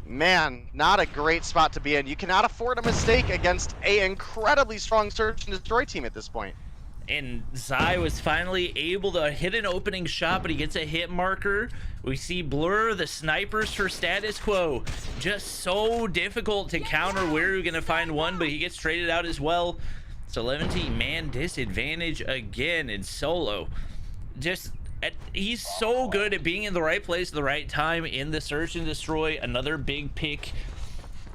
F: man, not a great spot to be in. You cannot afford a mistake against a incredibly strong search and destroy team at this point.
C: And Zai was finally able to hit an opening shot, but he gets a hit marker. We see Blur, the snipers for Status Quo. Just so difficult to counter. Where are we going to find one? But he gets traded out as well. So 11T, man, disadvantage again in solo. He's so good at being in the right place at the right time in the search and destroy. Another big pick.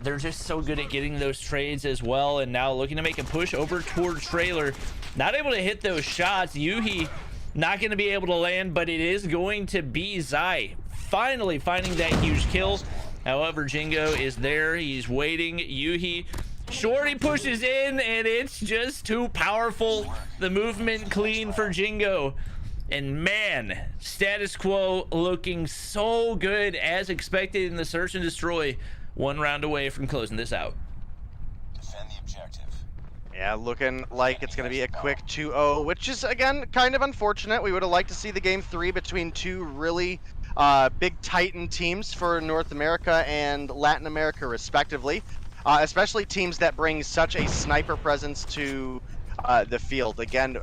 C: They're just so good at getting those trades as well. And now looking to make a push over toward trailer. Not able to hit those shots. Yuhi not going to be able to land, but it is going to be Zai finally finding that huge kill. However, Jingo is there. He's waiting. Yuhi Shorty pushes in, and it's just too powerful. The movement clean for Jingo. And man, Status Quo looking so good as expected in the search and destroy. One round away from closing this out.
G: Defend the objective.
F: Yeah, looking like it's going to be a quick 2-0, which is, again, kind of unfortunate. We would have liked to see the game 3 between two really big Titan teams for North America and Latin America, respectively. Especially teams that bring such a sniper presence to the field. Again,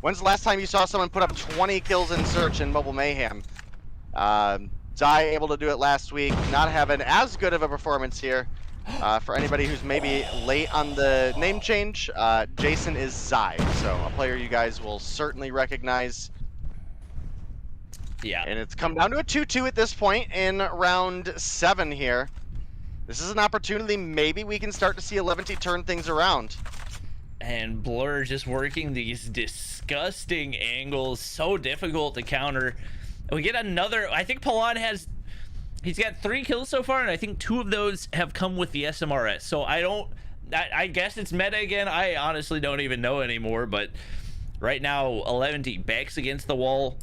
F: when's the last time you saw someone put up 20 kills in search in Mobile Mayhem? Zai able to do it last week, not having as good of a performance here. For anybody who's maybe late on the name change, Jason is Zai, so a player you guys will certainly recognize.
C: Yeah.
F: And it's come down to a 2-2 at this point in round 7 here. This is an opportunity, maybe we can start to see 11T turn things around.
C: And Blur just working these disgusting angles, so difficult to counter. We get another, I think Palan he's got 3 kills so far, and I think 2 of those have come with the SMRS. So I guess it's meta again. I honestly don't even know anymore, but right now 11T backs against the wall.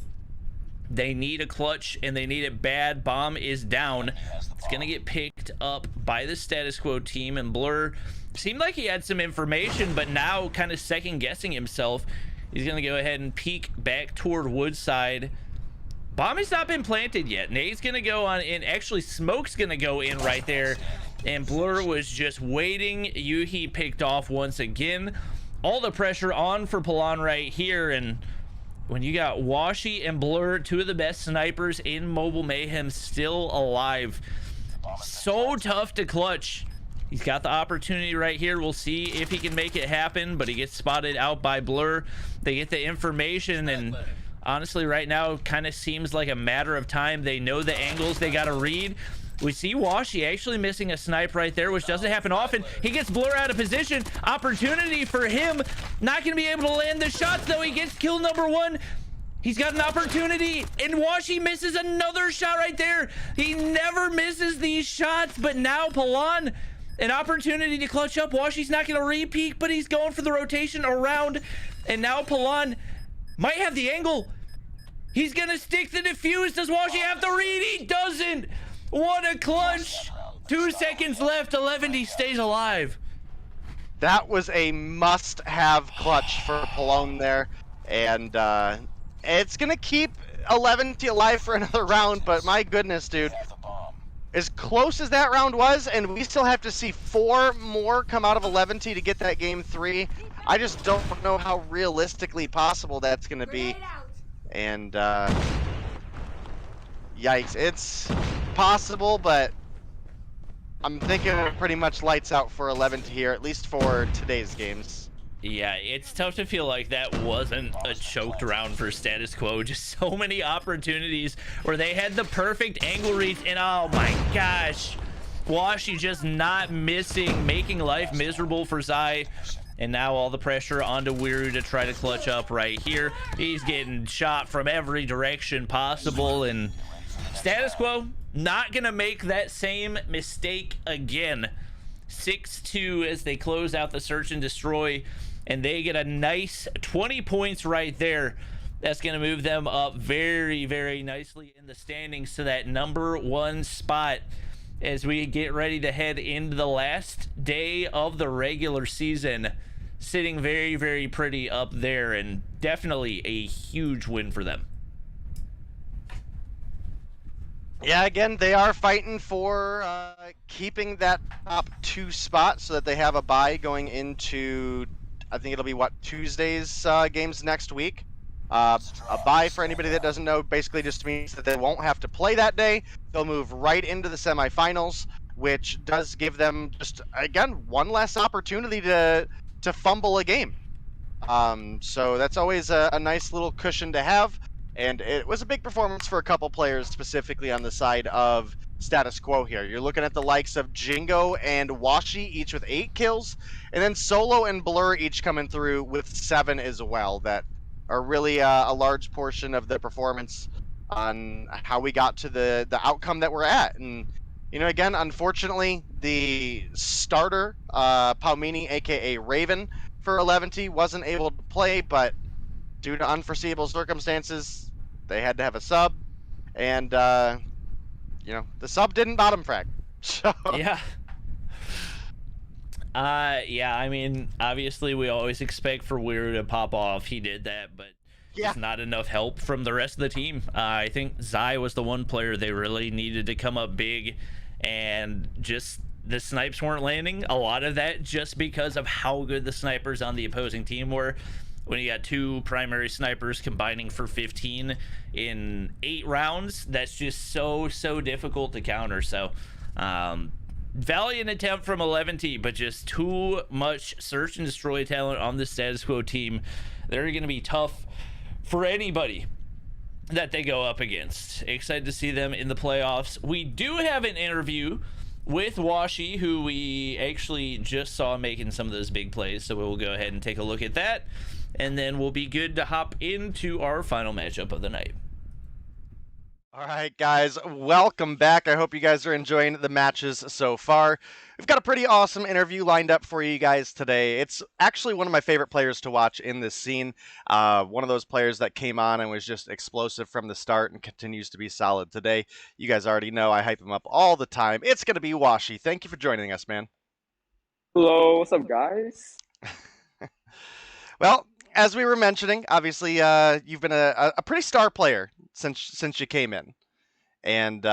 C: They need a clutch, and they need it bad. Bomb is down. It's gonna get picked up by the Status Quo team, and Blur seemed like he had some information, but now kind of second guessing himself. He's gonna go ahead and peek back toward Woodside. Bomb has not been planted yet. Nade's gonna go on in. Actually, Smoke's gonna go in right there, and Blur was just waiting. Yuhi picked off once again. All the pressure on for Palan right here, and when you got Washi and Blur, 2 of the best snipers in Mobile Mayhem, still alive, so tough to clutch. He's got the opportunity right here. We'll see if he can make it happen, but he gets spotted out by Blur. They get the information, and honestly right now kind of seems like a matter of time. They know the angles they got to read. We see Washi actually missing a snipe right there, which doesn't happen often. He gets Blur out of position. Opportunity for him. Not going to be able to land the shots, though. He gets kill number 1. He's got an opportunity, and Washi misses another shot right there. He never misses these shots, but now Palan, an opportunity to clutch up. Washi's not going to re-peek, but he's going for the rotation around, and now Palan might have the angle. He's going to stick the defuse. Does Washi have the read? He doesn't. What a clutch. 2 seconds left. 11T stays alive.
F: That was a must-have clutch for Palan there, and it's gonna keep 11T alive for another round. But my goodness, dude, as close as that round was, and we still have to see 4 more come out of 11T to get that game 3. I just don't know how realistically possible that's gonna be. And yikes, it's possible, but I'm thinking it pretty much lights out for 11 here, at least for today's games.
C: Yeah, it's tough to feel like that wasn't a choked round for Status Quo. Just so many opportunities where they had the perfect angle reads, and oh my gosh, Washi just not missing, making life miserable for Zai. And now all the pressure onto Wiru to try to clutch up right here. He's getting shot from every direction possible, and Status Quo not gonna make that same mistake again. 6-2 as they close out the search and destroy, and they get a nice 20 points right there. That's gonna move them up very, very nicely in the standings to that number 1 spot as we get ready to head into the last day of the regular season. sitting very, very pretty up there, and definitely a huge win for them.
F: Yeah, again, they are fighting for keeping that top 2 spot so that they have a bye going into, I think it'll be, Tuesday's games next week. A bye, for anybody that doesn't know, basically just means that they won't have to play that day. They'll move right into the semifinals, which does give them just, again, one less opportunity to fumble a game. So that's always a nice little cushion to have. And it was a big performance for a couple players, specifically on the side of Status Quo here. You're looking at the likes of Jingo and Washi, each with 8 kills, and then Solo and Blur each coming through with 7 as well. That are really a large portion of the performance on how we got to the outcome that we're at. And, you know, again, unfortunately, the starter, Palmini, aka Raven, for 11T wasn't able to play, but due to unforeseeable circumstances, they had to have a sub, and you know, the sub didn't bottom frag. So
C: yeah. Yeah, I mean, obviously we always expect for Weird to pop off. He did that, but
F: yeah,
C: not enough help from the rest of the team. I think Zai was the one player they really needed to come up big, and just the snipes weren't landing. A lot of that just because of how good the snipers on the opposing team were. When you got 2 primary snipers combining for 15 in 8 rounds, that's just so difficult to counter. So valiant attempt from 11T, but just too much search and destroy talent on the Status Quo team. They're going to be tough for anybody that they go up against. Excited to see them in the playoffs. We do have an interview with Washi, who we actually just saw making some of those big plays, so we'll go ahead and take a look at that, and then we'll be good to hop into our final matchup of the night.
F: All right, guys, welcome back. I hope you guys are enjoying the matches so far. We've got a pretty awesome interview lined up for you guys today. It's actually one of my favorite players to watch in this scene. One of those players that came on and was just explosive from the start and continues to be solid today. You guys already know I hype him up all the time. It's going to be Washi. Thank you for joining us, man.
H: Hello, what's up, guys?
F: Well, as we were mentioning, obviously you've been a pretty star player since you came in, and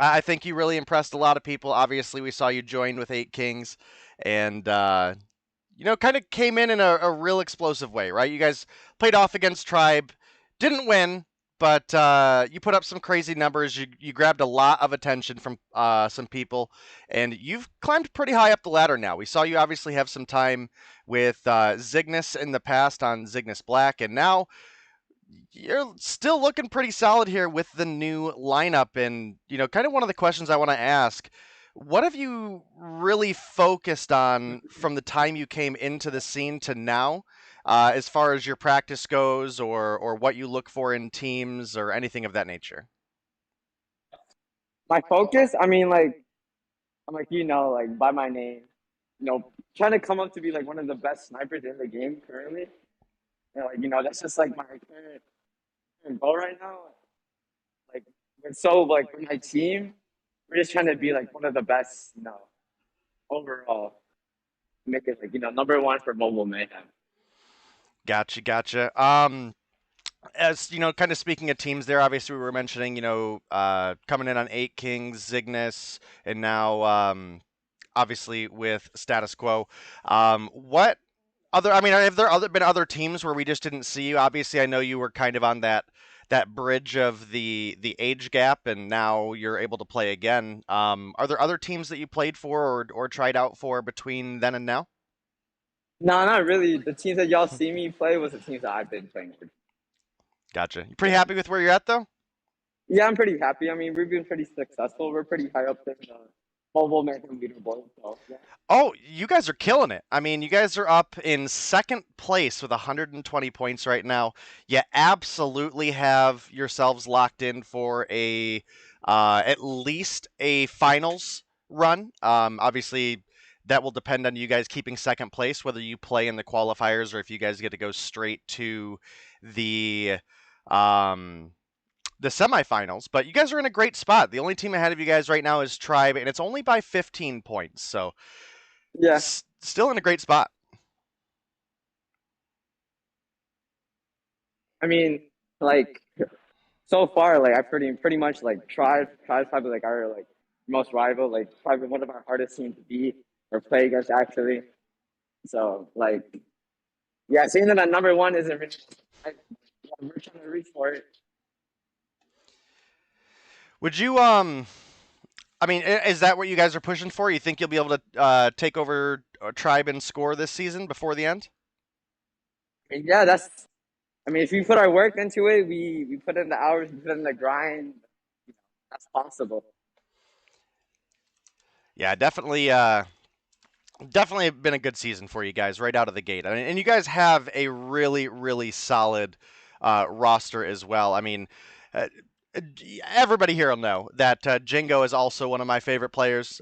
F: I think you really impressed a lot of people. Obviously, we saw you join with 8 Kings, and you know, kind of came in a real explosive way, right? You guys played off against Tribe, didn't win, but you put up some crazy numbers. You grabbed a lot of attention from some people, and you've climbed pretty high up the ladder now. We saw you obviously have some time with Zygnus in the past on Zygnus Black, and now you're still looking pretty solid here with the new lineup. And, you know, kind of one of the questions I want to ask, what have you really focused on from the time you came into the scene to now, as far as your practice goes, or what you look for in teams or anything of that nature?
H: My focus, I mean, like, I'm like, you know, like, by my name, you know, trying to come up to be, like, one of the best snipers in the game currently. And, like, you know, that's just, like, my current goal right now. Like, like, for my team, we're just trying to be, like, one of the best, you know, overall. Make it, like, you know, #1 for Mobile Mayhem.
F: Gotcha. As you know, kind of speaking of teams there, obviously we were mentioning, you know, coming in on 8 Kings, Zygnus, and now obviously with Status Quo. What other? I mean, have there been other teams where we just didn't see you? Obviously, I know you were kind of on that bridge of the age gap, and now you're able to play again. Are there other teams that you played for or tried out for between then and now?
H: No, not really. The teams that y'all see me play was the teams that I've been playing with.
F: Gotcha. You pretty happy with where you're at, though?
H: Yeah, I'm pretty happy. I mean, we've been pretty successful. We're pretty high up there in the Mobile Mayhem leaderboard. So, yeah.
F: Oh, you guys are killing it. I mean, you guys are up in 2nd place with 120 points right now. You absolutely have yourselves locked in for a at least a finals run. Obviously, that will depend on you guys keeping 2nd place, whether you play in the qualifiers or if you guys get to go straight to the semifinals. But you guys are in a great spot. The only team ahead of you guys right now is Tribe, and it's only by 15 points. So
H: yeah,
F: still in a great spot.
H: I mean, like so far, like I pretty much like tried probably like our like most rival, like probably one of our hardest teams to beat or play against actually. So like yeah, seeing that at number one isn't really, I, yeah, we're trying to reach for it.
F: Would you I mean, is that what you guys are pushing for? You think you'll be able to take over Tribe and score this season before the end?
H: I mean, yeah, that's. I mean, if we put our work into it, we put in the hours, we put in the grind. That's possible.
F: Yeah, definitely. Definitely been a good season for you guys right out of the gate. I mean, and you guys have a really, really solid roster as well. I mean, uh, everybody here will know that Jingo is also one of my favorite players.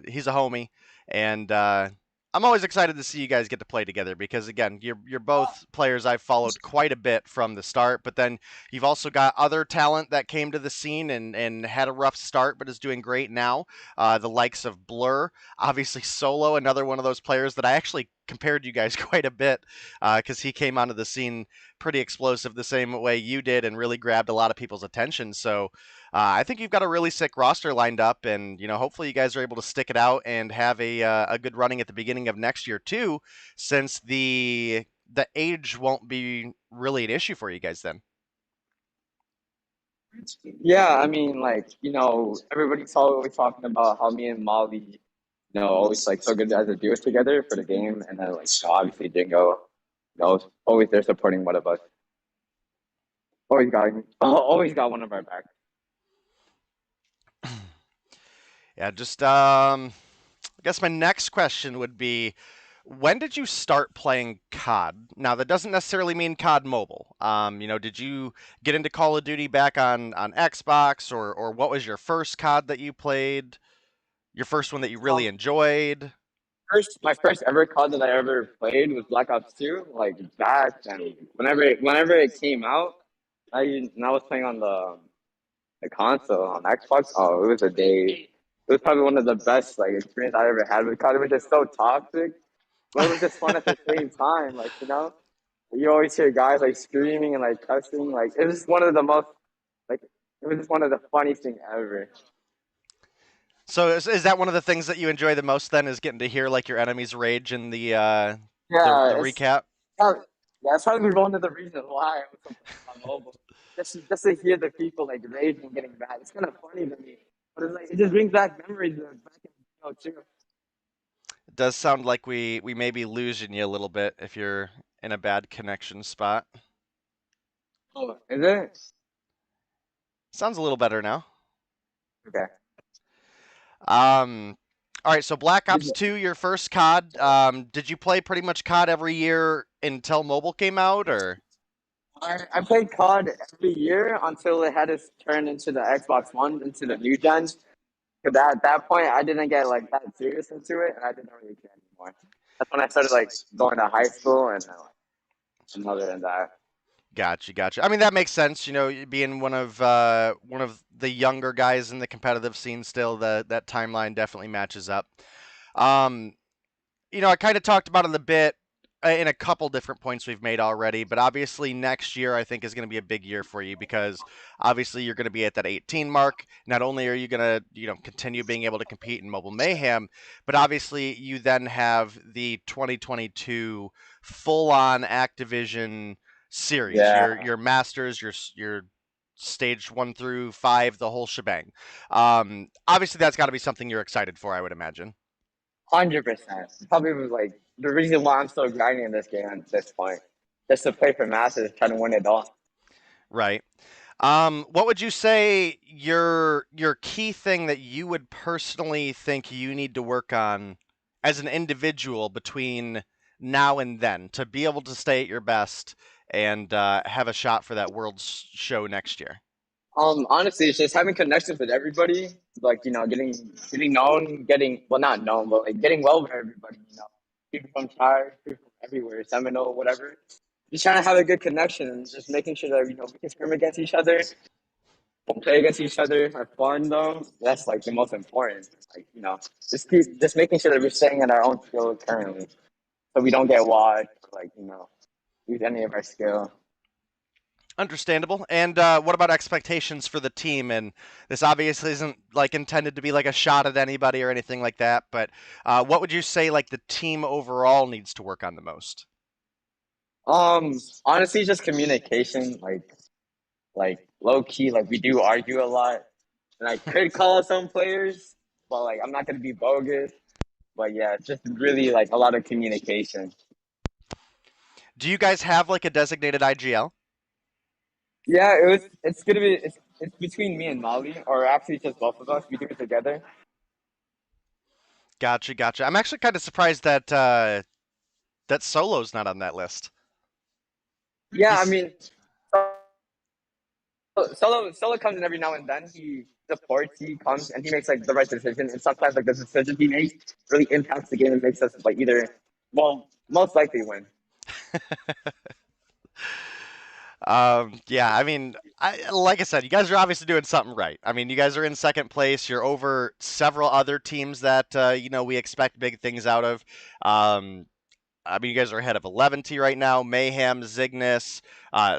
F: He's a homie, and I'm always excited to see you guys get to play together because, again, you're both players I've followed quite a bit from the start. But then you've also got other talent that came to the scene and had a rough start, but is doing great now. The likes of Blur, obviously Solo, another one of those players that I actually compared you guys quite a bit because he came onto the scene pretty explosive the same way you did and really grabbed a lot of people's attention. So I think you've got a really sick roster lined up, and hopefully you guys are able to stick it out and have a good running at the beginning of next year too, since the age won't be really an issue for you guys then.
H: Yeah, I mean, like everybody's always talking about how me and Molly, always like so good as a duo together for the game, and then like obviously Dingo, always there supporting one of us. Always got one of our back.
F: Yeah, just I guess my next question would be, when did you start playing COD? Now, that doesn't necessarily mean COD Mobile. Did you get into Call of Duty back on Xbox, or what was your first COD that you played? Your first one that you really enjoyed?
H: My first ever COD that I ever played was Black Ops 2. Like back then, whenever it came out, I was playing on the console on Xbox. Oh, it was a day. It was probably one of the best like experience I ever had with COD. It was just so toxic, but it was just fun at the same time. Like you always hear guys like screaming and like cussing. Like it was one of the most like it was just one of the funniest things ever.
F: So is that one of the things that you enjoy the most then, is getting to hear like your enemies rage in the
H: Yeah,
F: recap?
H: yeah, that's probably one of the reasons why I was so on mobile. Just to hear the people like raging and getting mad. It's kind of funny to me, but it's like it just brings back memories of back in too.
F: It does sound like we may be losing you a little bit if you're in a bad connection spot.
H: Oh, is it?
F: Sounds a little better now.
H: Okay.
F: All right, so Black Ops 2, your first COD. Did you play pretty much COD every year until mobile came out, or?
H: I played COD every year until it had to turn into the Xbox One, into the new gen. Because at that point, I didn't get like that serious into it, and I didn't really care anymore. That's when I started like going to high school, and other than that.
F: Gotcha. I mean, that makes sense. Being one of the younger guys in the competitive scene, still that timeline definitely matches up. I kind of talked about it a bit in a couple different points we've made already, but obviously next year I think is going to be a big year for you because obviously you're going to be at that 18 mark. Not only are you going to continue being able to compete in Mobile Mayhem, but obviously you then have the 2022 full-on Activision series.
H: Yeah.
F: Your Masters, your stage 1 through 5, the whole shebang. Obviously that's got to be something you're excited for, I would imagine.
H: 100%. Probably was like the reason why I'm still grinding this game at this point, just to play for Masters, trying to win it all.
F: Right. What would you say your key thing that you would personally think you need to work on as an individual between now and then to be able to stay at your best and have a shot for that World's show next year?
H: Honestly, it's just having connections with everybody, like getting known, not known, but like getting well with everybody. People from China, people from everywhere, Seminole, whatever. Just trying to have a good connection and just making sure that we can scrim against each other, play against each other, have fun though. That's like the most important. Like just making sure that we're staying in our own skill currently, so we don't get washed or lose any of our skill.
F: Understandable. And what about expectations for the team? And this obviously isn't like intended to be like a shot at anybody or anything like that. But what would you say like the team overall needs to work on the most?
H: Honestly, just communication. Like low key, like we do argue a lot, and I could call out some players, but like I'm not gonna be bogus. But yeah, just really like a lot of communication.
F: Do you guys have like a designated IGL?
H: Yeah, it's gonna be it's between me and Molly, or actually just both of us. We do it together.
F: Gotcha, gotcha. I'm actually kind of surprised that that Solo's not on that list.
H: Yeah, I
F: He's
H: mean, Solo comes in every now and then. He supports, he comes, and he makes like the right decision. And sometimes like the decision he makes really impacts the game and makes us like either, well, most likely win.
F: Yeah, I mean, like I said, you guys are obviously doing something right. I mean, you guys are in second place. You're over several other teams that we expect big things out of. I mean, you guys are ahead of 11T right now. Mayhem, Zygnus,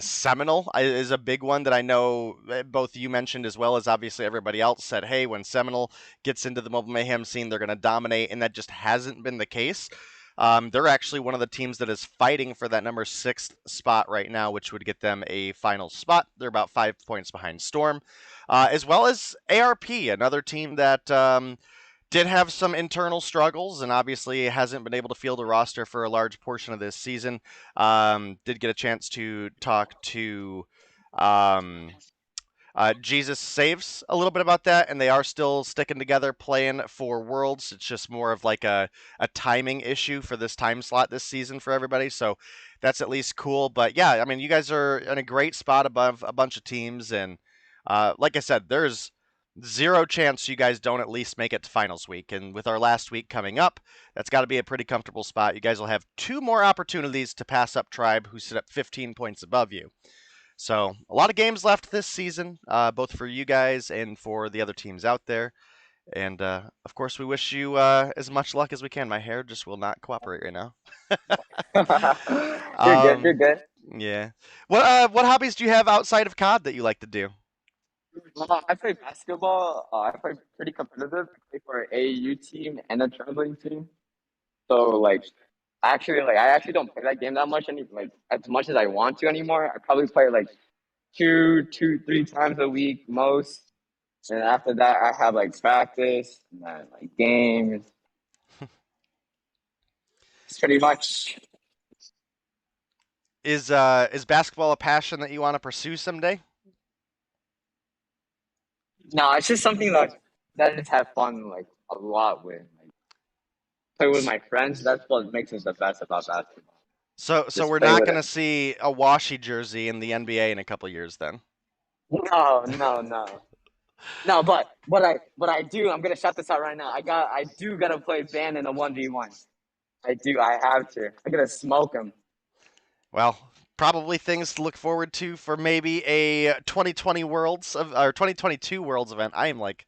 F: Seminole is a big one that I know both you mentioned as well as obviously everybody else said, hey, when Seminole gets into the Mobile Mayhem scene, they're going to dominate, and that just hasn't been the case. They're actually one of the teams that is fighting for that number 6 spot right now, which would get them a final spot. They're about 5 points behind Storm, as well as ARP, another team that did have some internal struggles and obviously hasn't been able to field a roster for a large portion of this season. Did get a chance to talk to Jesus Saves a little bit about that, and they are still sticking together playing for Worlds. It's just more of like a timing issue for this time slot this season for everybody, so that's at least cool. But yeah, I mean, you guys are in a great spot above a bunch of teams, and like I said, there's zero chance you guys don't at least make it to finals week. And with our last week coming up, that's got to be a pretty comfortable spot. You guys will have 2 more opportunities to pass up Tribe, who sit up 15 points above you. So a lot of games left this season, both for you guys and for the other teams out there. And of course, we wish you as much luck as we can. My hair just will not cooperate right now.
H: You're good. You're good.
F: Yeah. What hobbies do you have outside of COD that you like to do?
H: I play basketball. I play pretty competitive. I play for an AAU team and a traveling team. So like, I actually don't play that game that much like as much as I want to anymore. I probably play like 3 times a week most. And after that, I have like practice and then like games. It's pretty much.
F: Is basketball a passion that you want to pursue someday?
H: No, it's just something that I just have fun like a lot with. Like, play with my friends. That's what makes it the best about basketball.
F: So
H: Just
F: we're
H: play
F: not
H: with
F: going to
H: it.
F: see a Washi jersey in the NBA in a couple years then.
H: No. But what I do, I'm gonna shout this out right now. I do gotta play Ban in a 1v1. I do. I have to. I'm gonna smoke him.
F: Well, probably things to look forward to for maybe a 2020 Worlds or 2022 Worlds event. I am like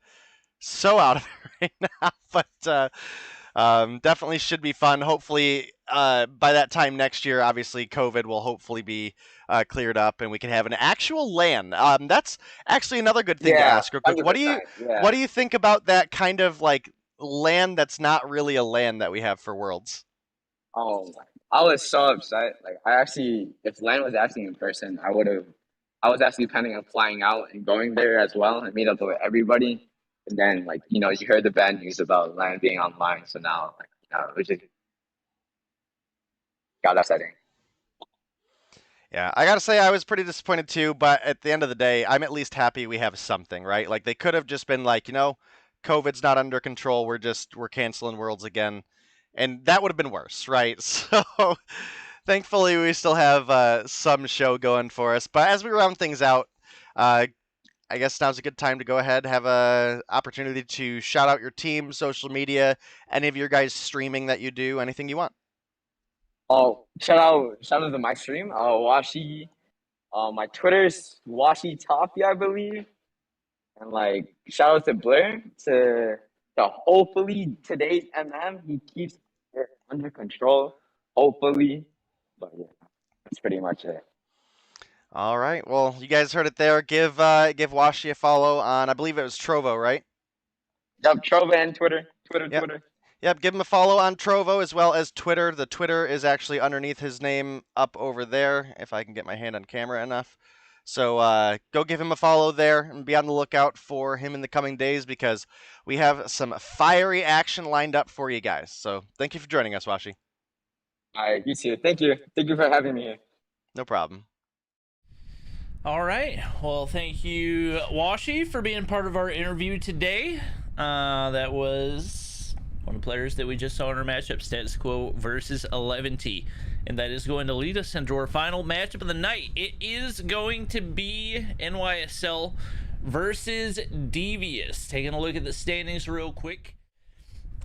F: so out of it right now, but definitely should be fun. Hopefully, by that time next year, obviously COVID will hopefully be cleared up, and we can have an actual LAN. That's actually another good thing to
H: Yeah,
F: ask real quick. What do you
H: 100%. Yeah.
F: what do you think about that kind of like LAN that's not really a LAN that we have for Worlds?
H: Oh, I was so upset. Like I actually, if Land was actually in person, I would have. I was actually planning on flying out and going there as well and meet up with everybody. And then, like you heard the bad news about Land being online, so now, like, it was just got upsetting.
F: Yeah, I gotta say I was pretty disappointed too, but at the end of the day, I'm at least happy we have something, right? Like they could have just been like, COVID's not under control, we're canceling Worlds again, and that would have been worse, right? So thankfully we still have some show going for us. But as we round things out, I guess now's a good time to go ahead, have a opportunity to shout out your team, social media, any of your guys streaming that you do, anything you want.
H: Oh, shout out to my stream. Washi. My Twitter's Washi Toppy, I believe. And like shout out to Blair to hopefully today's He keeps it under control. Hopefully. But yeah, that's pretty much it.
F: All right. Well, you guys heard it there. Give Washi a follow on, I believe it was Trovo, right?
H: Yep, Trova and Twitter.
F: Yep.
H: Twitter.
F: Yep, give him a follow on Trovo as well as Twitter. The Twitter is actually underneath his name up over there, if I can get my hand on camera enough. So go give him a follow there and be on the lookout for him in the coming days because we have some fiery action lined up for you guys. So thank you for joining us, Washi.
H: All right, you too. Thank you. Thank you for having me here.
F: No problem.
C: All right. Well, thank you, Washi, for being part of our interview today. That was one of the players that we just saw in our matchup, Status Quo versus 11T. And that is going to lead us into our final matchup of the night. It is going to be NYSL versus Devious. Taking a look at the standings real quick.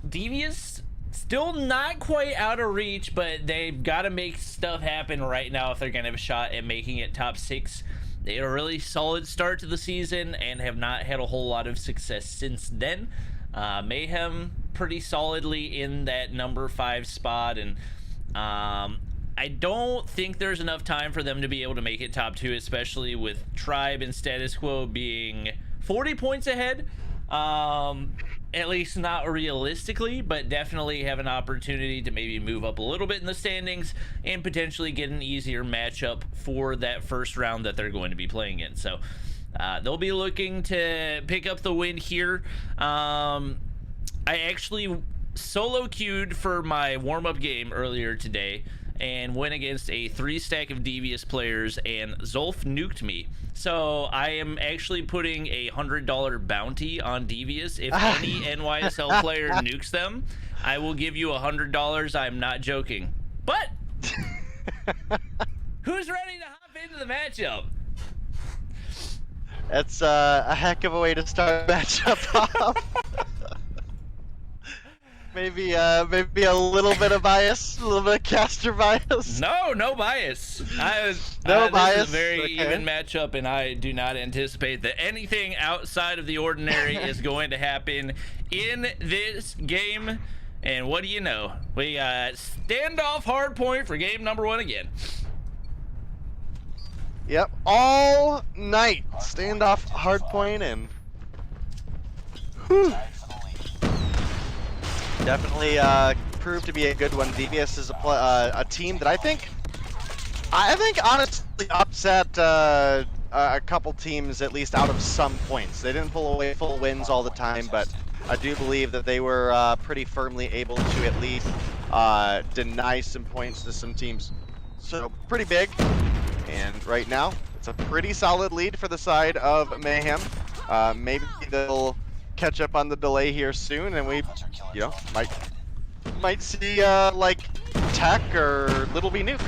C: Devious still not quite out of reach, but they've got to make stuff happen right now if they're going to have a shot at making it top 6. They had a really solid start to the season and have not had a whole lot of success since then. Mayhem pretty solidly in that number 5 spot, and I don't think there's enough time for them to be able to make it top 2, especially with Tribe and Status Quo being 40 points ahead. At least not realistically, but definitely have an opportunity to maybe move up a little bit in the standings and potentially get an easier matchup for that first round that they're going to be playing in. So they'll be looking to pick up the win here. I actually solo queued for my warm-up game earlier today and went against a 3-stack of Devious players, and Zolf nuked me. So I am actually putting a $100 bounty on Devious. If any NYSL player nukes them, I will give you $100. I'm not joking. But who's ready to hop into the matchup?
F: That's a heck of a way to start a matchup off. Maybe a little bit of bias, a little bit of caster bias.
C: No bias.
F: No bias.
C: This is a very
F: Okay.
C: even matchup, and I do not anticipate that anything outside of the ordinary is going to happen in this game. And what do you know? We got Standoff Hardpoint for game number 1 again.
F: Yep, all night. Standoff Hardpoint and whew. Definitely proved to be a good one. Devious is a team that I think honestly upset a couple teams at least out of some points. They didn't pull away full wins all the time, but I do believe that they were pretty firmly able to at least deny some points to some teams. So pretty big. And right now, it's a pretty solid lead for the side of Mayhem. Maybe they'll catch up on the delay here soon, and we, might see like Tech or Little B Nuke.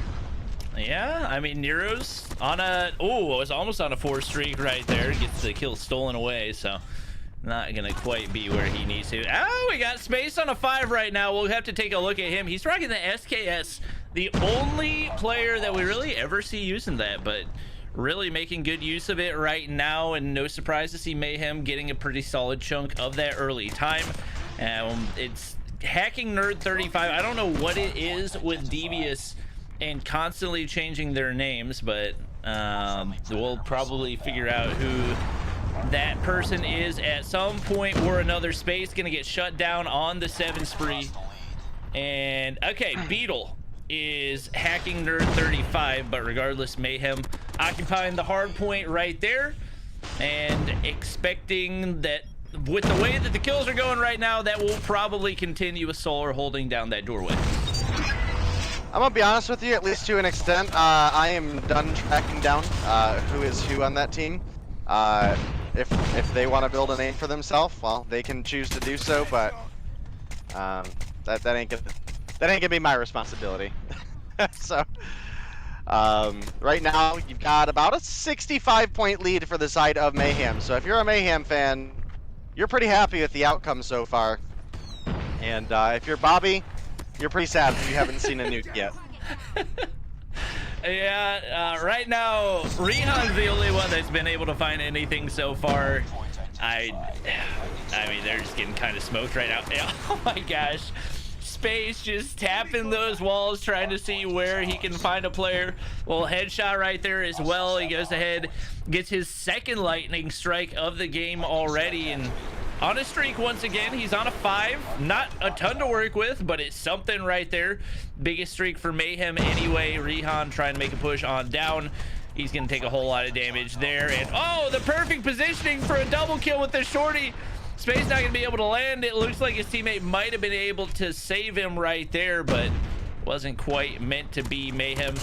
C: Yeah, I mean, Nero's on a... Oh, it's almost on a 4 streak right there. Gets the kill stolen away, so not going to quite be where he needs to. Oh, we got Space on a 5 right now. We'll have to take a look at him. He's rocking the SKS, the only player that we really ever see using that, but really making good use of it right now, and no surprise to see Mayhem getting a pretty solid chunk of that early time. It's Hacking Nerd 35. I don't know what it is with Devious and constantly changing their names, but we'll probably figure out who that person is at some point or another. Space gonna get shut down on the 7 spree. And okay, Beetle is Hacking Nerd 35, but regardless, Mayhem occupying the hard point right there, and expecting that with the way that the kills are going right now, that will probably continue with Solar holding down that doorway.
F: I'm gonna be honest with you, at least to an extent. I am done tracking down who is who on that team. If they want to build a name for themselves, well, they can choose to do so, but that ain't gonna be my responsibility. So right now you've got about a 65-point lead for the side of Mayhem. So if you're a Mayhem fan, you're pretty happy with the outcome so far. And if you're Bobby, you're pretty sad if you haven't seen a nuke yet.
C: Yeah, right now, Rehan's the only one that's been able to find anything so far. I mean, they're just getting kind of smoked right now. Oh my gosh. space, just tapping those walls, trying to see where he can find a player. Well, headshot right there as well. He goes ahead, gets his second lightning strike of the game already, and on a streak once again. He's on a 5. Not a ton to work with, but it's something right there. Biggest streak for Mayhem anyway. Rihan trying to make a push on down. He's going to take a whole lot of damage there. And oh, the perfect positioning for a double kill with the shorty. Space not going to be able to land. It looks like his teammate might have been able to save him right there, but wasn't quite meant to be. Mayhem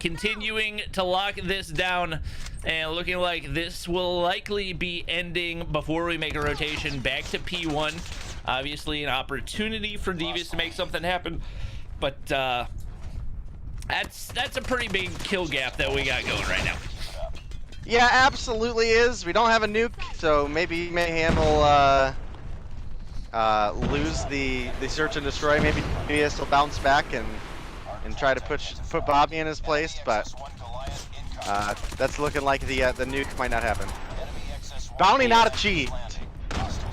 C: continuing to lock this down, and looking like this will likely be ending before we make a rotation back to P1. Obviously an opportunity for Devious to make something happen, but that's a pretty big kill gap that we got going right now.
F: Yeah, absolutely is. We don't have a nuke, so maybe Mayhem will lose the search and destroy. Maybe Devious will bounce back and try to put Bobby in his place, but that's looking like the nuke might not happen. Bounty not achieved.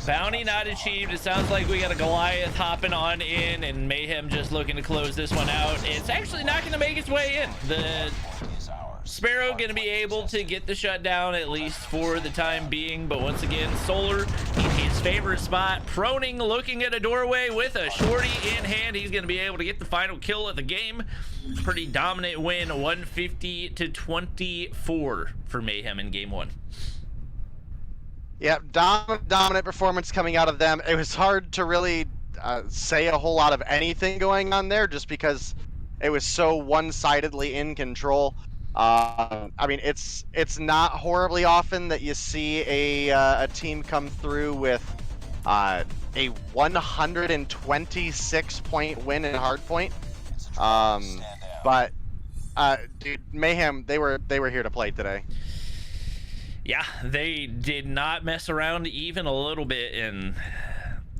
C: Bounty not achieved. It sounds like we got a Goliath hopping on in, and Mayhem just looking to close this one out. It's actually not going to make its way in. The Sparrow going to be able to get the shutdown, at least for the time being, but once again, Solar in his favorite spot, proning, looking at a doorway with a shorty in hand. He's going to be able to get the final kill of the game. Pretty dominant win, 150-24 for Mayhem in game 1.
F: Yeah, dominant performance coming out of them. It was hard to really say a whole lot of anything going on there, just because it was so one-sidedly in control. I mean, it's not horribly often that you see a team come through with a 126-point win in Hardpoint. But dude, Mayhem, they were here to play today.
C: Yeah, they did not mess around even a little bit, and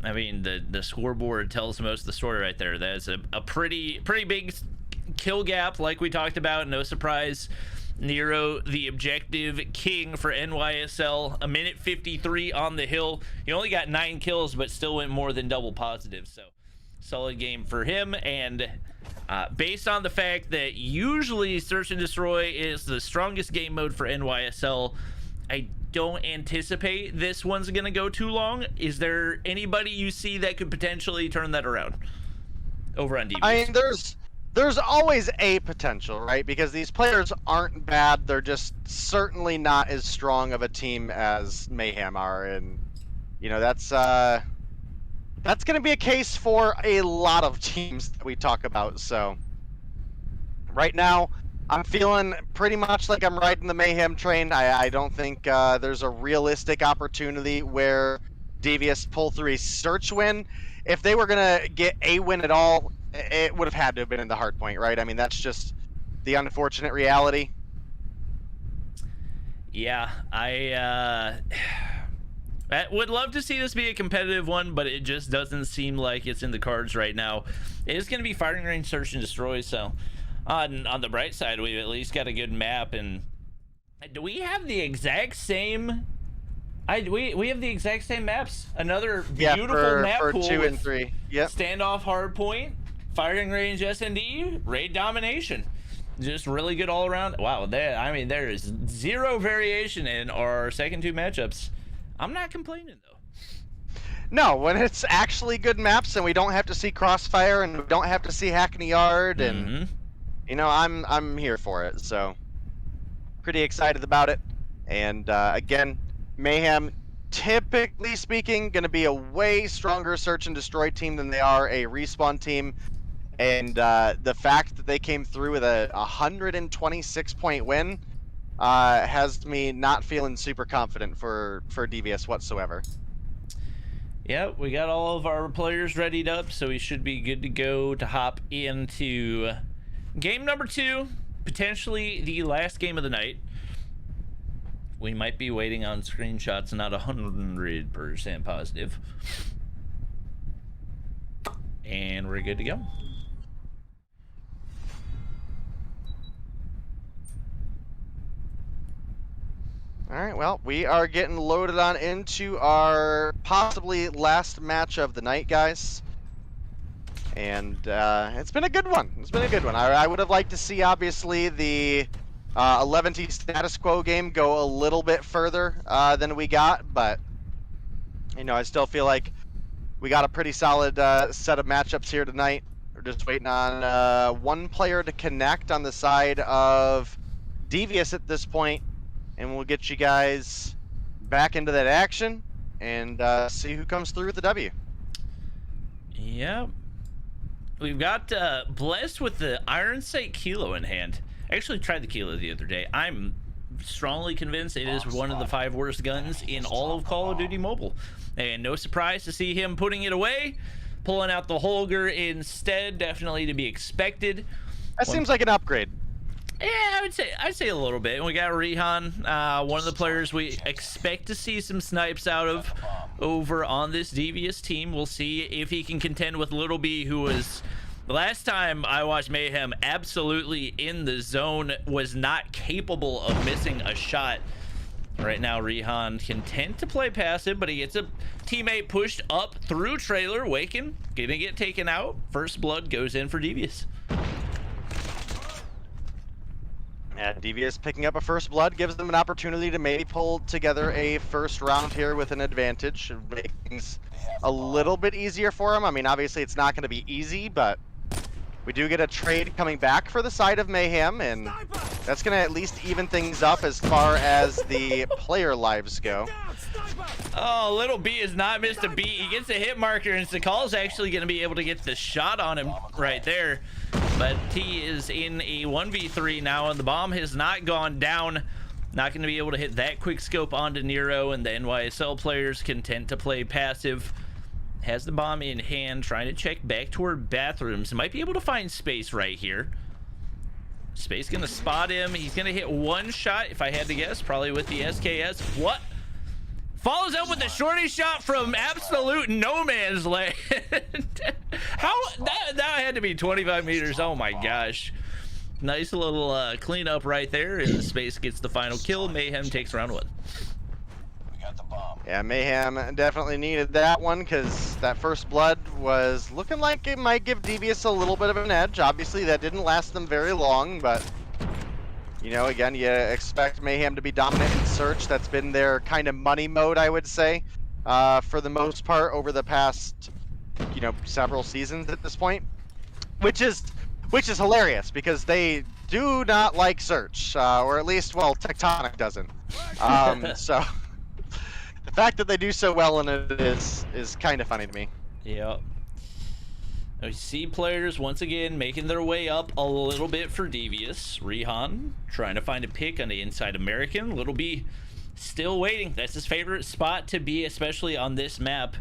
C: I mean the scoreboard tells most of the story right there. That's a pretty big kill gap, like we talked about. No surprise, Nero the objective king for NYSL. A minute 53 on the hill. He only got 9 kills, but still went more than double positive, so solid game for him. And based on the fact that usually search and destroy is the strongest game mode for NYSL, I don't anticipate this one's gonna go too long. Is there anybody you see that could potentially turn that around over on DB?
F: I mean, there's always a potential, right? Because these players aren't bad. They're just certainly not as strong of a team as Mayhem are, and you know that's going to be a case for a lot of teams that we talk about. So right now, I'm feeling pretty much like I'm riding the Mayhem train. I don't think there's a realistic opportunity where Devious pull through a search win. If they were gonna get a win at all, it would have had to have been in the Hardpoint, right? I mean, that's just the unfortunate reality.
C: Yeah, I would love to see this be a competitive one, but it just doesn't seem like it's in the cards right now. It is going to be firing range, search and destroy, so on the bright side, we've at least got a good map. And do we have the exact same? We have the exact same maps. Another beautiful map
F: for
C: pool
F: 2 and 3. Yep.
C: Standoff, Hardpoint, firing range, S&D, raid domination. Just really good all around. Wow, I mean, there is zero variation in our second 2 matchups. I'm not complaining though.
F: No, when it's actually good maps and we don't have to see Crossfire and we don't have to see Hackney Yard, and you know, I'm here for it. So pretty excited about it. And again, Mayhem, typically speaking, going to be a way stronger search and destroy team than they are a respawn team. And the fact that they came through with a 126-point win has me not feeling super confident for DVS whatsoever.
C: Yeah, we got all of our players readied up, so we should be good to go to hop into game number 2, potentially the last game of the night. We might be waiting on screenshots, not 100% positive. And we're good to go.
F: All right, well, we are getting loaded on into our possibly last match of the night, guys. And it's been a good one. It's been a good one. I would have liked to see, obviously, the 11T status quo game go a little bit further than we got, but I still feel like we got a pretty solid set of matchups here tonight. We're just waiting on one player to connect on the side of Devious at this point, and we'll get you guys back into that action and see who comes through with the W.
C: Yep. We've got Blessed with the Iron Sight Kilo in hand. I actually tried the Kilo the other day. I'm strongly convinced it is one of the 5 worst guns in all of Call of Duty Mobile. And no surprise to see him putting it away, pulling out the Holger instead. Definitely to be expected.
F: That seems like an upgrade.
C: Yeah, I'd say a little bit. We got Rehan, one of the players we expect to see some snipes out of over on this Devious team. We'll see if he can contend with Little B, who was, the last time I watched Mayhem, absolutely in the zone, was not capable of missing a shot. Right now, Rehan content to play passive, but he gets a teammate pushed up through trailer. Waken, gonna get taken out. First blood goes in for Devious.
F: Yeah, Devious picking up a first blood gives them an opportunity to maybe pull together a first round here with an advantage. Make things a little bit easier for them. I mean, obviously it's not going to be easy, but we do get a trade coming back for the side of Mayhem, and that's going to at least even things up as far as the player lives go.
C: Oh, Little B has not missed a beat. He gets a hit marker, and Sakal's actually going to be able to get the shot on him right there. But he is in a 1v3 now, and the bomb has not gone down. Not going to be able to hit that quick scope onto Nero, and the NYSL players content to play passive. Has the bomb in hand, trying to check back toward bathrooms. Might be able to find Space right here. Space going to spot him. He's going to hit one shot, if I had to guess, probably with the SKS. What? Follows up with a shorty shot from absolute no man's land. How that had to be 25 meters. Oh my gosh. Nice little cleanup right there, and the Space gets the final kill. Mayhem takes round 1.
G: We got the bomb.
F: Yeah, Mayhem definitely needed that one, because that first blood was looking like it might give Devious a little bit of an edge. Obviously that didn't last them very long, but again, you expect Mayhem to be dominant in search. That's been their kind of money mode, I would say, for the most part over the past, several seasons at this point, which is hilarious because they do not like search, or at least, well, Tectonic doesn't. So the fact that they do so well in it is kind of funny to me.
C: Yep. We see players once again making their way up a little bit for Devious. Rehan trying to find a pick on the inside American. Little B still waiting. That's his favorite spot to be, especially on this map.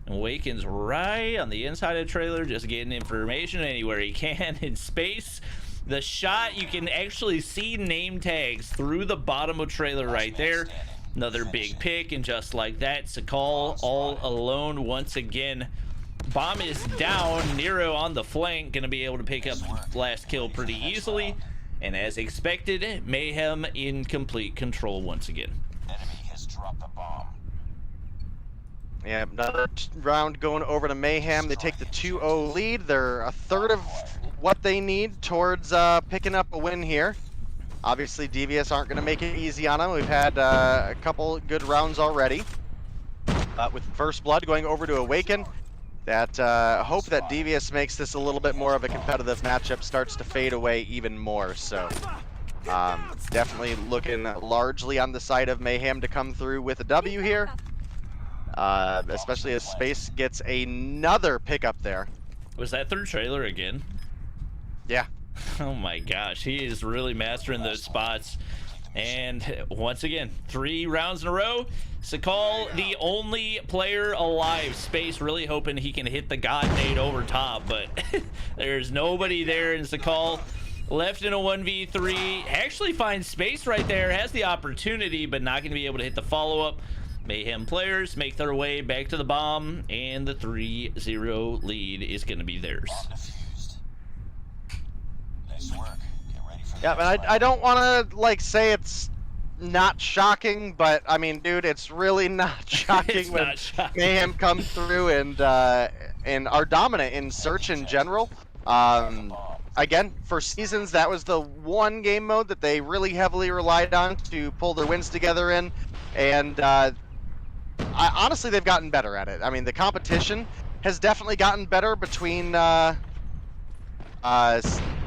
C: And Waken's right on the inside of the trailer, just getting information anywhere he can in Space. The shot, you can actually see name tags through the bottom of trailer right there. Another big pick, and just like that, Sakal all alone once again. Bomb is down. Nero on the flank, gonna be able to pick up last kill pretty easily, and as expected, Mayhem in complete control once again.
G: Enemy has dropped the bomb.
F: Yeah, another round going over to Mayhem. They take the 2-0 lead. They're a third of what they need towards picking up a win here. Obviously Devious aren't gonna make it easy on them. We've had a couple good rounds already, with first blood going over to Awaken. That hope that Devious makes this a little bit more of a competitive matchup starts to fade away even more. So definitely looking largely on the side of Mayhem to come through with a W here, especially as Space gets another pickup there.
C: Was that through trailer again?
F: Yeah.
C: Oh my gosh, he is really mastering those spots. And once again, 3 rounds in a row. Sakal, the only player alive. Space really hoping he can hit the God nade over top, but there's nobody there. And Sakal left in a 1v3. Actually finds Space right there, has the opportunity, but not going to be able to hit the follow-up. Mayhem players make their way back to the bomb, and the 3-0 lead is going to be theirs.
G: Nice work. Get ready for
F: Yeah, but I don't want to say it's not shocking, but I mean, dude, it's really not shocking when Mayhem comes through and and are dominant in search in general. Again, for seasons, that was the one game mode that they really heavily relied on to pull their wins together in, and honestly, they've gotten better at it. I mean, the competition has definitely gotten better between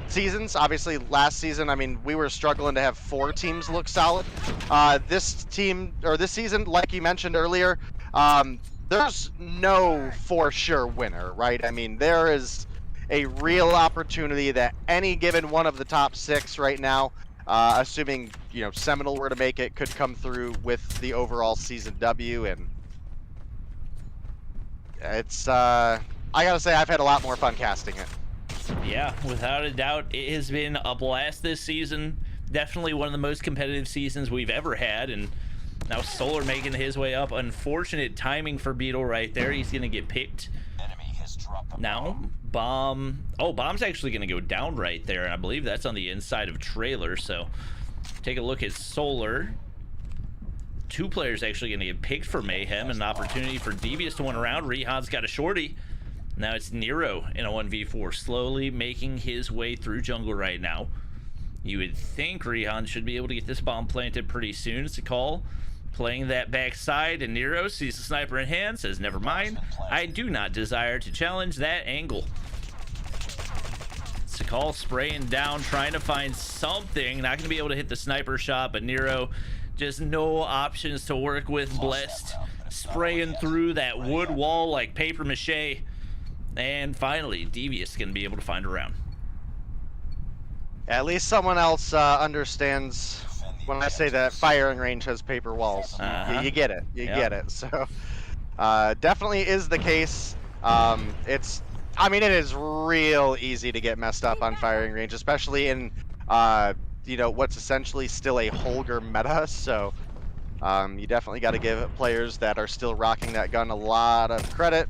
F: seasons. Obviously, last season, I mean, we were struggling to have 4 teams look solid. This season, like you mentioned earlier, there's no for sure winner, right? I mean, there is a real opportunity that any given one of the top 6 right now, assuming, you know, Seminole were to make it, could come through with the overall season W. And it's, I gotta say, I've had a lot more fun casting it.
C: Yeah, without a doubt, it has been a blast this season. Definitely one of the most competitive seasons we've ever had, and now Solar making his way up. Unfortunate timing for Beetle right there. He's gonna get picked.
G: Enemy has dropped the
C: Now, Bomb. Oh, Bomb's actually gonna go down right there, and I believe that's on the inside of Trailer. So take a look at Solar. 2 players actually gonna get picked for Mayhem, and an opportunity for Devious to win around. Rehan's got a shorty. Now it's Nero in a 1v4, slowly making his way through jungle right now. You would think Rehan should be able to get this bomb planted pretty soon. It's a call. Playing that backside, and Nero sees the sniper in hand, says, never mind. I do not desire to challenge that angle. Sakal spraying down, trying to find something. Not going to be able to hit the sniper shot, but Nero just no options to work with. Blessed, spraying through that wood wall like paper mache. And finally, Devious going to be able to find a round.
F: At least someone else understands when I say that firing range has paper walls. You get it. You get it. So definitely is the case. I mean, it is real easy to get messed up on firing range, especially in you know, what's essentially still a Holger meta. So you definitely got to give players that are still rocking that gun a lot of credit.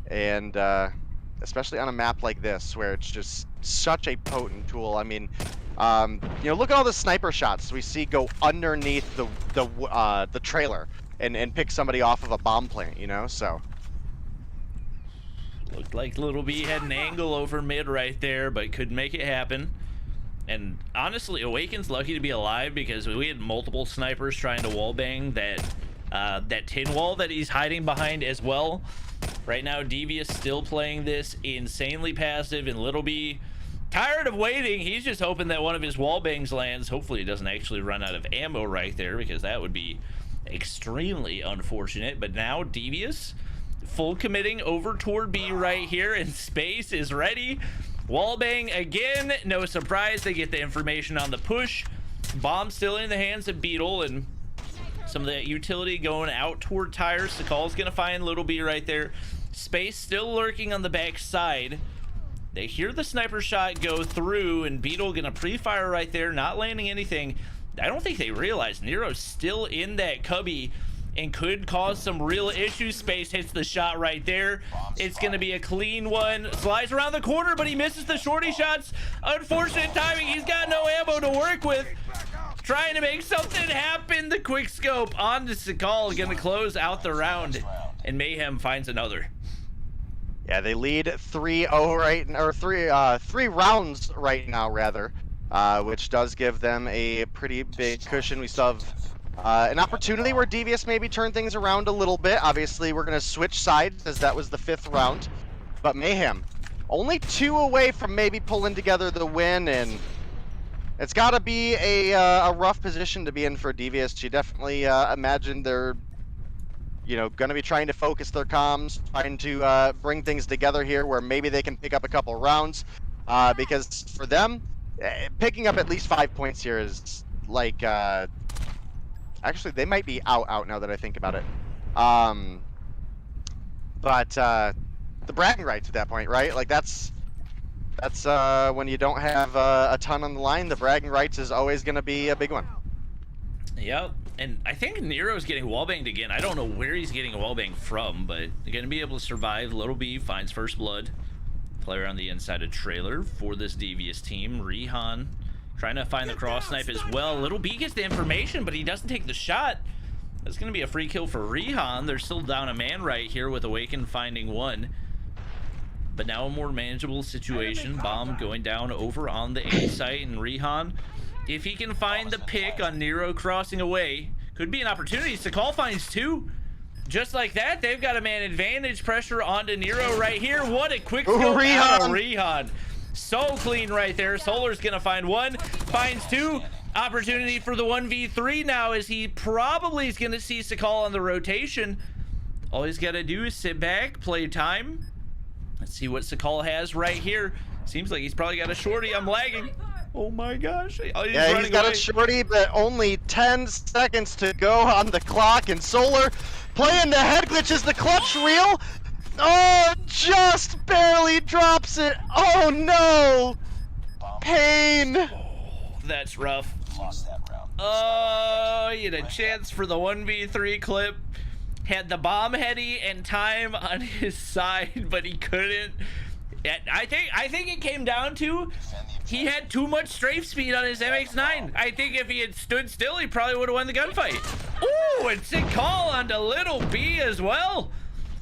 F: And especially on a map like this, where it's just such a potent tool. I mean, you know, look at all the sniper shots we see go underneath the trailer and pick somebody off of a bomb plant. You know, so
C: looked like Little B had an angle over mid right there, but couldn't make it happen. And honestly, Awaken's lucky to be alive, because we had multiple snipers trying to wallbang that tin wall that he's hiding behind as well. Right now, Devious still playing this insanely passive, and Little B tired of waiting. He's just hoping that one of his wall bangs lands. Hopefully he doesn't actually run out of ammo right there, because that would be extremely unfortunate. But now Devious full committing over toward B right here, and Space is ready. Wall bang again. No surprise, they get the information on the push. Bomb still in the hands of Beetle, and some of that utility going out toward Tires. Sakal's gonna find Little B right there. Space still lurking on the back side. They hear the sniper shot go through, and Beetle gonna pre-fire right there, not landing anything. I don't think they realize Nero's still in that cubby and could cause some real issues. Space hits the shot right there. It's gonna be a clean one. Slides around the corner, but he misses the shorty shots. Unfortunate timing. He's got no ammo to work with. Trying to make something happen. The quick scope on to Sakal, gonna close out the round, and Mayhem finds another.
F: Yeah, they lead 3-0 right, or 3 rounds right now rather, which does give them a pretty big cushion. We still have an opportunity where Devious maybe turn things around a little bit. Obviously, we're gonna switch sides as that was the 5th round, but Mayhem only 2 away from maybe pulling together the win, and it's got to be a rough position to be in for Devious. You definitely imagine they're, you know, going to be trying to focus their comms, trying to bring things together here where maybe they can pick up a couple rounds, because for them, picking up at least 5 points here is like, actually they might be out now that I think about it. But the bragging rights at that point, right? Like that's when you don't have a ton on the line, the bragging rights is always going to be a big one.
C: Yep, and I think Nero's getting wallbanged again. I don't know where he's getting a wallbang from, but they're going to be able to survive. Little B finds first blood. Player on the inside of trailer for this Devious team. Rehan trying to find the cross snipe as well. Little B gets the information, but he doesn't take the shot. That's going to be a free kill for Rehan. They're still down a man right here with Awaken finding one. but now a more manageable situation. Bomb going down over on the A site, and Rihan, if he can find the pick on Nero crossing away, could be an opportunity. Sakal finds 2. Just like that, they've got a man advantage. Pressure onto Nero right here. What a quick scope out of Rihan. So clean right there. Solar's gonna find 1, finds 2. Opportunity for the 1v3 now, as he probably is gonna see Sakal on the rotation. All he's gotta do is sit back, play time. Let's see what Sakal has right here. Seems like he's probably got a shorty. I'm lagging. Oh my gosh. Oh, he's
F: got
C: away.
F: a shorty, but only 10 seconds to go on the clock, and Solar playing the head glitch as the clutch reel. Oh, just barely drops it. Oh no. Pain.
C: Oh, that's rough.
G: Lost that round.
C: Oh, he had a chance for the 1v3 clip. Had the bomb heady and time on his side, but he couldn't. I think it came down to he had too much strafe speed on his MX-9. I think if he had stood still, he probably would have won the gunfight. Ooh, and sick call onto Little B as well.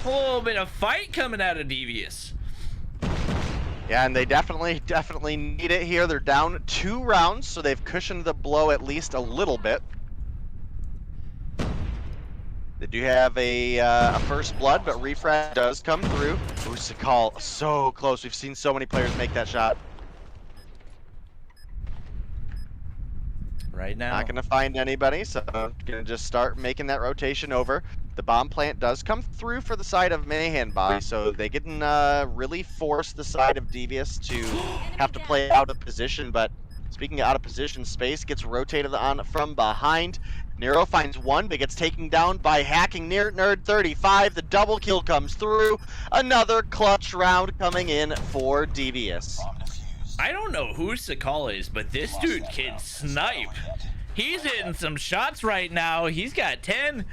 C: A little bit of fight coming out of Devious.
F: Yeah, and they definitely need it here. They're down 2 rounds, so they've cushioned the blow at least a little bit. They do have a first blood, but refresh does come through. Ooh, Sakal, so close. We've seen so many players make that shot.
C: Right now.
F: Not gonna find anybody, so gonna just start making that rotation over. The bomb plant does come through for the side of Mayhem body, so they can really force the side of Devious to have to play out of position. But speaking of out of position, Space gets rotated on from behind. Nero finds 1, but gets taken down by hacking near Nerd 35. The double kill comes through. Another clutch round coming in for Devious.
C: I don't know who Sakal is, but this dude can snipe. He's hitting some shots right now. He's got 10.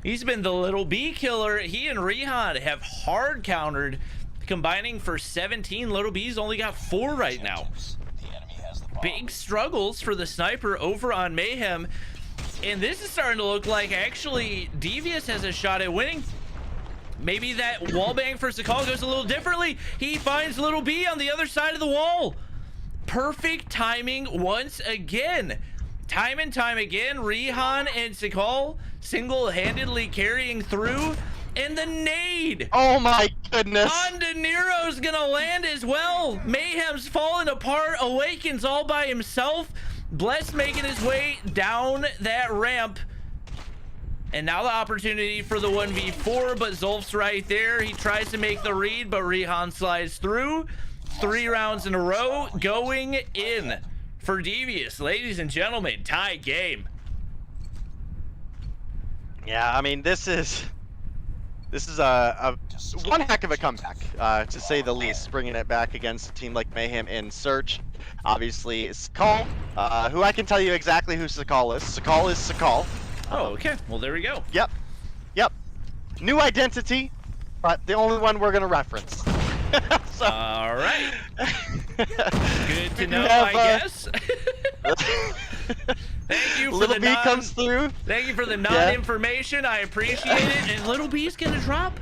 C: He's been the Little B killer. He and Rihan have hard countered, combining for 17. Little B's only got 4 right now. Big struggles for the sniper over on Mayhem. And this is starting to look like actually Devious has a shot at winning. Maybe that wallbang for Sakal goes a little differently. He finds Little B on the other side of the wall. Perfect timing once again. Time and time again, Rihan and Sakal single-handedly carrying through. And the nade.
F: Oh my goodness.
C: Onto Nero's gonna land as well. Mayhem's falling apart. Awakens all by himself. Blessed making his way down that ramp. And now the opportunity for the 1v4, but Zulf's right there. He tries to make the read, but Rihan slides through. 3 rounds in a row going in for Devious. Ladies and gentlemen, tie game.
F: Yeah, I mean, this is a one heck of a comeback, to say the least, bringing it back against a team like Mayhem in Search. Obviously, Sakal, who I can tell you exactly who Sakal is. Sakal is Sakal.
C: Oh, okay. Well, there we go.
F: Yep. New identity, but the only one we're gonna reference. So,
C: all right. Good to know, I guess. Thank you for
F: Little
C: the
F: B comes through.
C: Thank you for the non-information. I appreciate it. And Little B's gonna drop.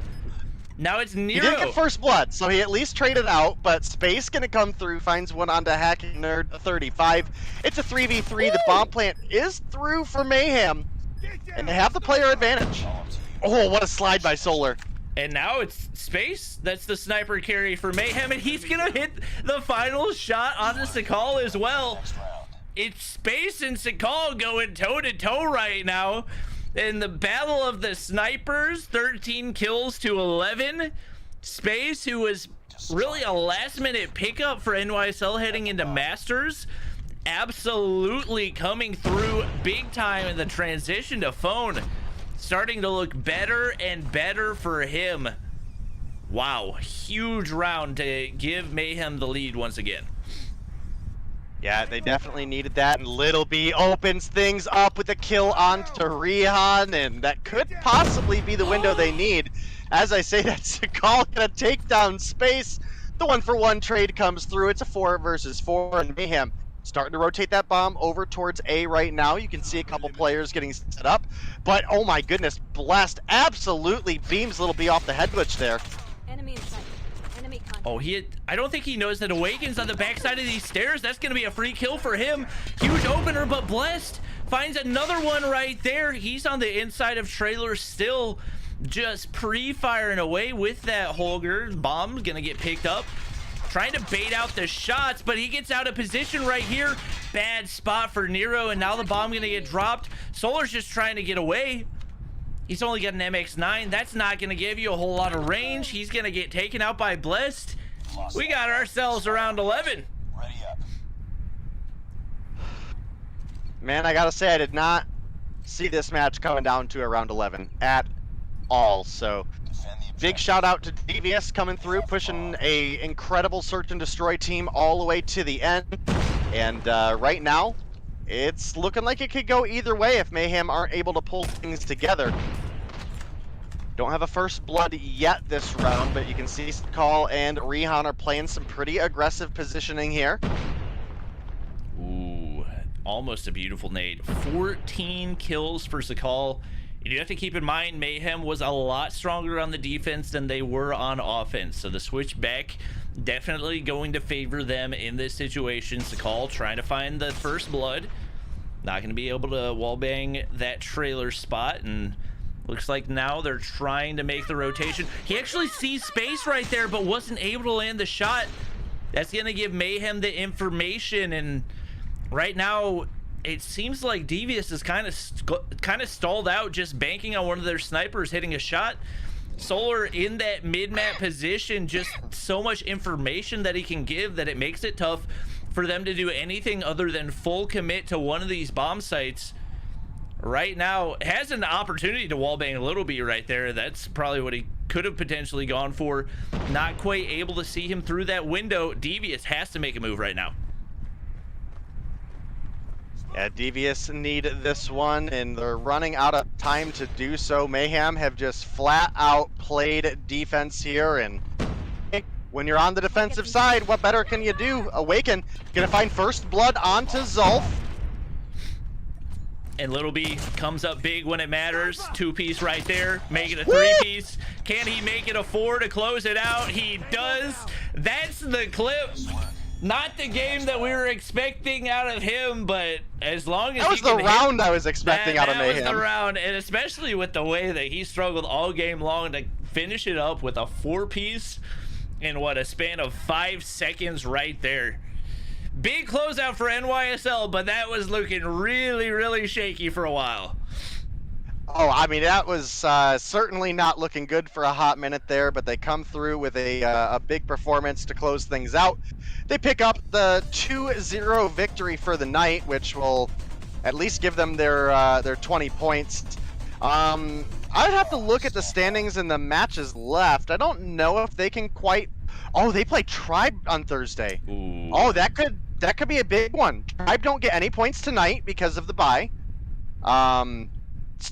C: Now it's Nero.
F: He didn't get first blood, so he at least traded out, but Space gonna come through, finds one onto Hacking Nerd 35. It's a 3v3. The bomb plant is through for Mayhem, and they have the player advantage. Oh, what a slide by Solar.
C: And now it's Space. That's the sniper carry for Mayhem, and he's gonna hit the final shot onto Sakal as well. It's Space and Sakal going toe-to-toe right now. In the battle of the snipers, 13 kills to 11. Space, who was really a last-minute pickup for NYSL heading into Masters, absolutely coming through big time in the transition to phone. Starting to look better and better for him. Wow, huge round to give Mayhem the lead once again.
F: Yeah, they definitely needed that, and Little B opens things up with a kill onto Rihan, and that could possibly be the window they need. As I say, that's Sakal gonna take down Space. The 1-for-1 trade comes through. It's a 4 versus 4, and Mayhem starting to rotate that bomb over towards A right now. You can see a couple players getting set up, but oh my goodness, Blessed absolutely beams Little B off the head glitch there.
I: Enemy in sight. Enemy contact.
C: Oh, I don't think he knows that Awaken's on the backside of these stairs. That's going to be a free kill for him. Huge opener, but Blessed finds another one right there. He's on the inside of Trailer still, just pre-firing away with that Holger. Bomb's going to get picked up. Trying to bait out the shots, but he gets out of position right here. Bad spot for Nero, and now the bomb going to get dropped. Solar's just trying to get away. He's only got an MX-9. That's not going to give you a whole lot of range. He's going to get taken out by Blessed. We got ourselves around 11.
G: Ready up.
F: Man, I gotta say, I did not see this match coming down to around 11 at all. So, big shout out to Devious coming through, pushing a incredible search and destroy team all the way to the end. And right now, it's looking like it could go either way if Mayhem aren't able to pull things together. Don't have a first blood yet this round, but you can see Sakal and Rehan are playing some pretty aggressive positioning here.
C: Ooh, almost a beautiful nade. 14 kills for Sakal. You do have to keep in mind, Mayhem was a lot stronger on the defense than they were on offense. So the switch back definitely going to favor them in this situation. Sakal trying to find the first blood. Not going to be able to wallbang that trailer spot. And looks like now they're trying to make the rotation. He actually sees space right there, but wasn't able to land the shot. That's going to give Mayhem the information. And right now, it seems like Devious is kind of stalled out, just banking on one of their snipers hitting a shot. Solar in that mid-map position, just so much information that he can give that it makes it tough for them to do anything other than full commit to one of these bomb sites. Right now, has an opportunity to wallbang a little bit right there. That's probably what he could have potentially gone for. Not quite able to see him through that window. Devious has to make a move right now.
F: Yeah, Devious need this one, and they're running out of time to do so. Mayhem have just flat out played defense here, and when you're on the defensive side, what better can you do? Awaken, gonna find first blood onto Zulf.
C: And Little B comes up big when it matters. 2-piece right there, make it a 3-piece. Can he make it a 4 to close it out? He does. That's the clip. Not the game that we were expecting out of him, but as long as
F: that was the round I was expecting out of Mayhem.
C: That was the round, and especially with the way that he struggled all game long to finish it up with a 4-piece in what, a span of 5 seconds right there. Big closeout for NYSL, but that was looking really, really shaky for a while.
F: Oh, I mean, that was certainly not looking good for a hot minute there, but they come through with a big performance to close things out. They pick up the 2-0 victory for the night, which will at least give them their 20 points. I'd have to look at the standings and the matches left. I don't know if they can quite... Oh, they play Tribe on Thursday.
C: Ooh.
F: Oh, that could be a big one. Tribe don't get any points tonight because of the bye.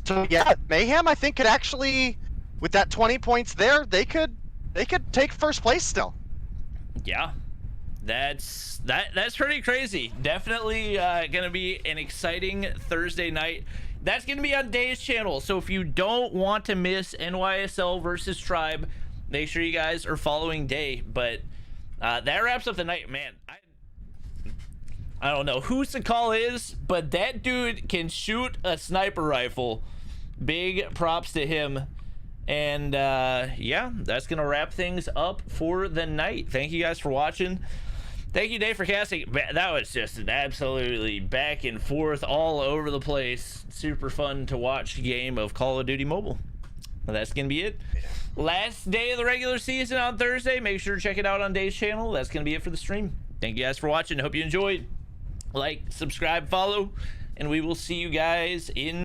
F: So yeah, Mayhem I think could actually, with that 20 points there, they could take first place still.
C: Yeah, that's pretty crazy. Definitely gonna be an exciting Thursday night. That's gonna be on Day's channel. So if you don't want to miss NYSL versus Tribe, make sure you guys are following Day. But that wraps up the night, man. I don't know who Sakal is, but that dude can shoot a sniper rifle. Big props to him. And yeah, that's gonna wrap things up for the night. Thank you guys for watching. Thank you, Dave, for casting. That was just an absolutely back and forth all over the place, super fun to watch game of Call of Duty Mobile. Well, that's gonna be it. Last day of the regular season on Thursday. Make sure to check it out on Dave's channel. That's gonna be it for the stream. Thank you guys for watching. Hope you enjoyed. Like, subscribe, follow, and we will see you guys in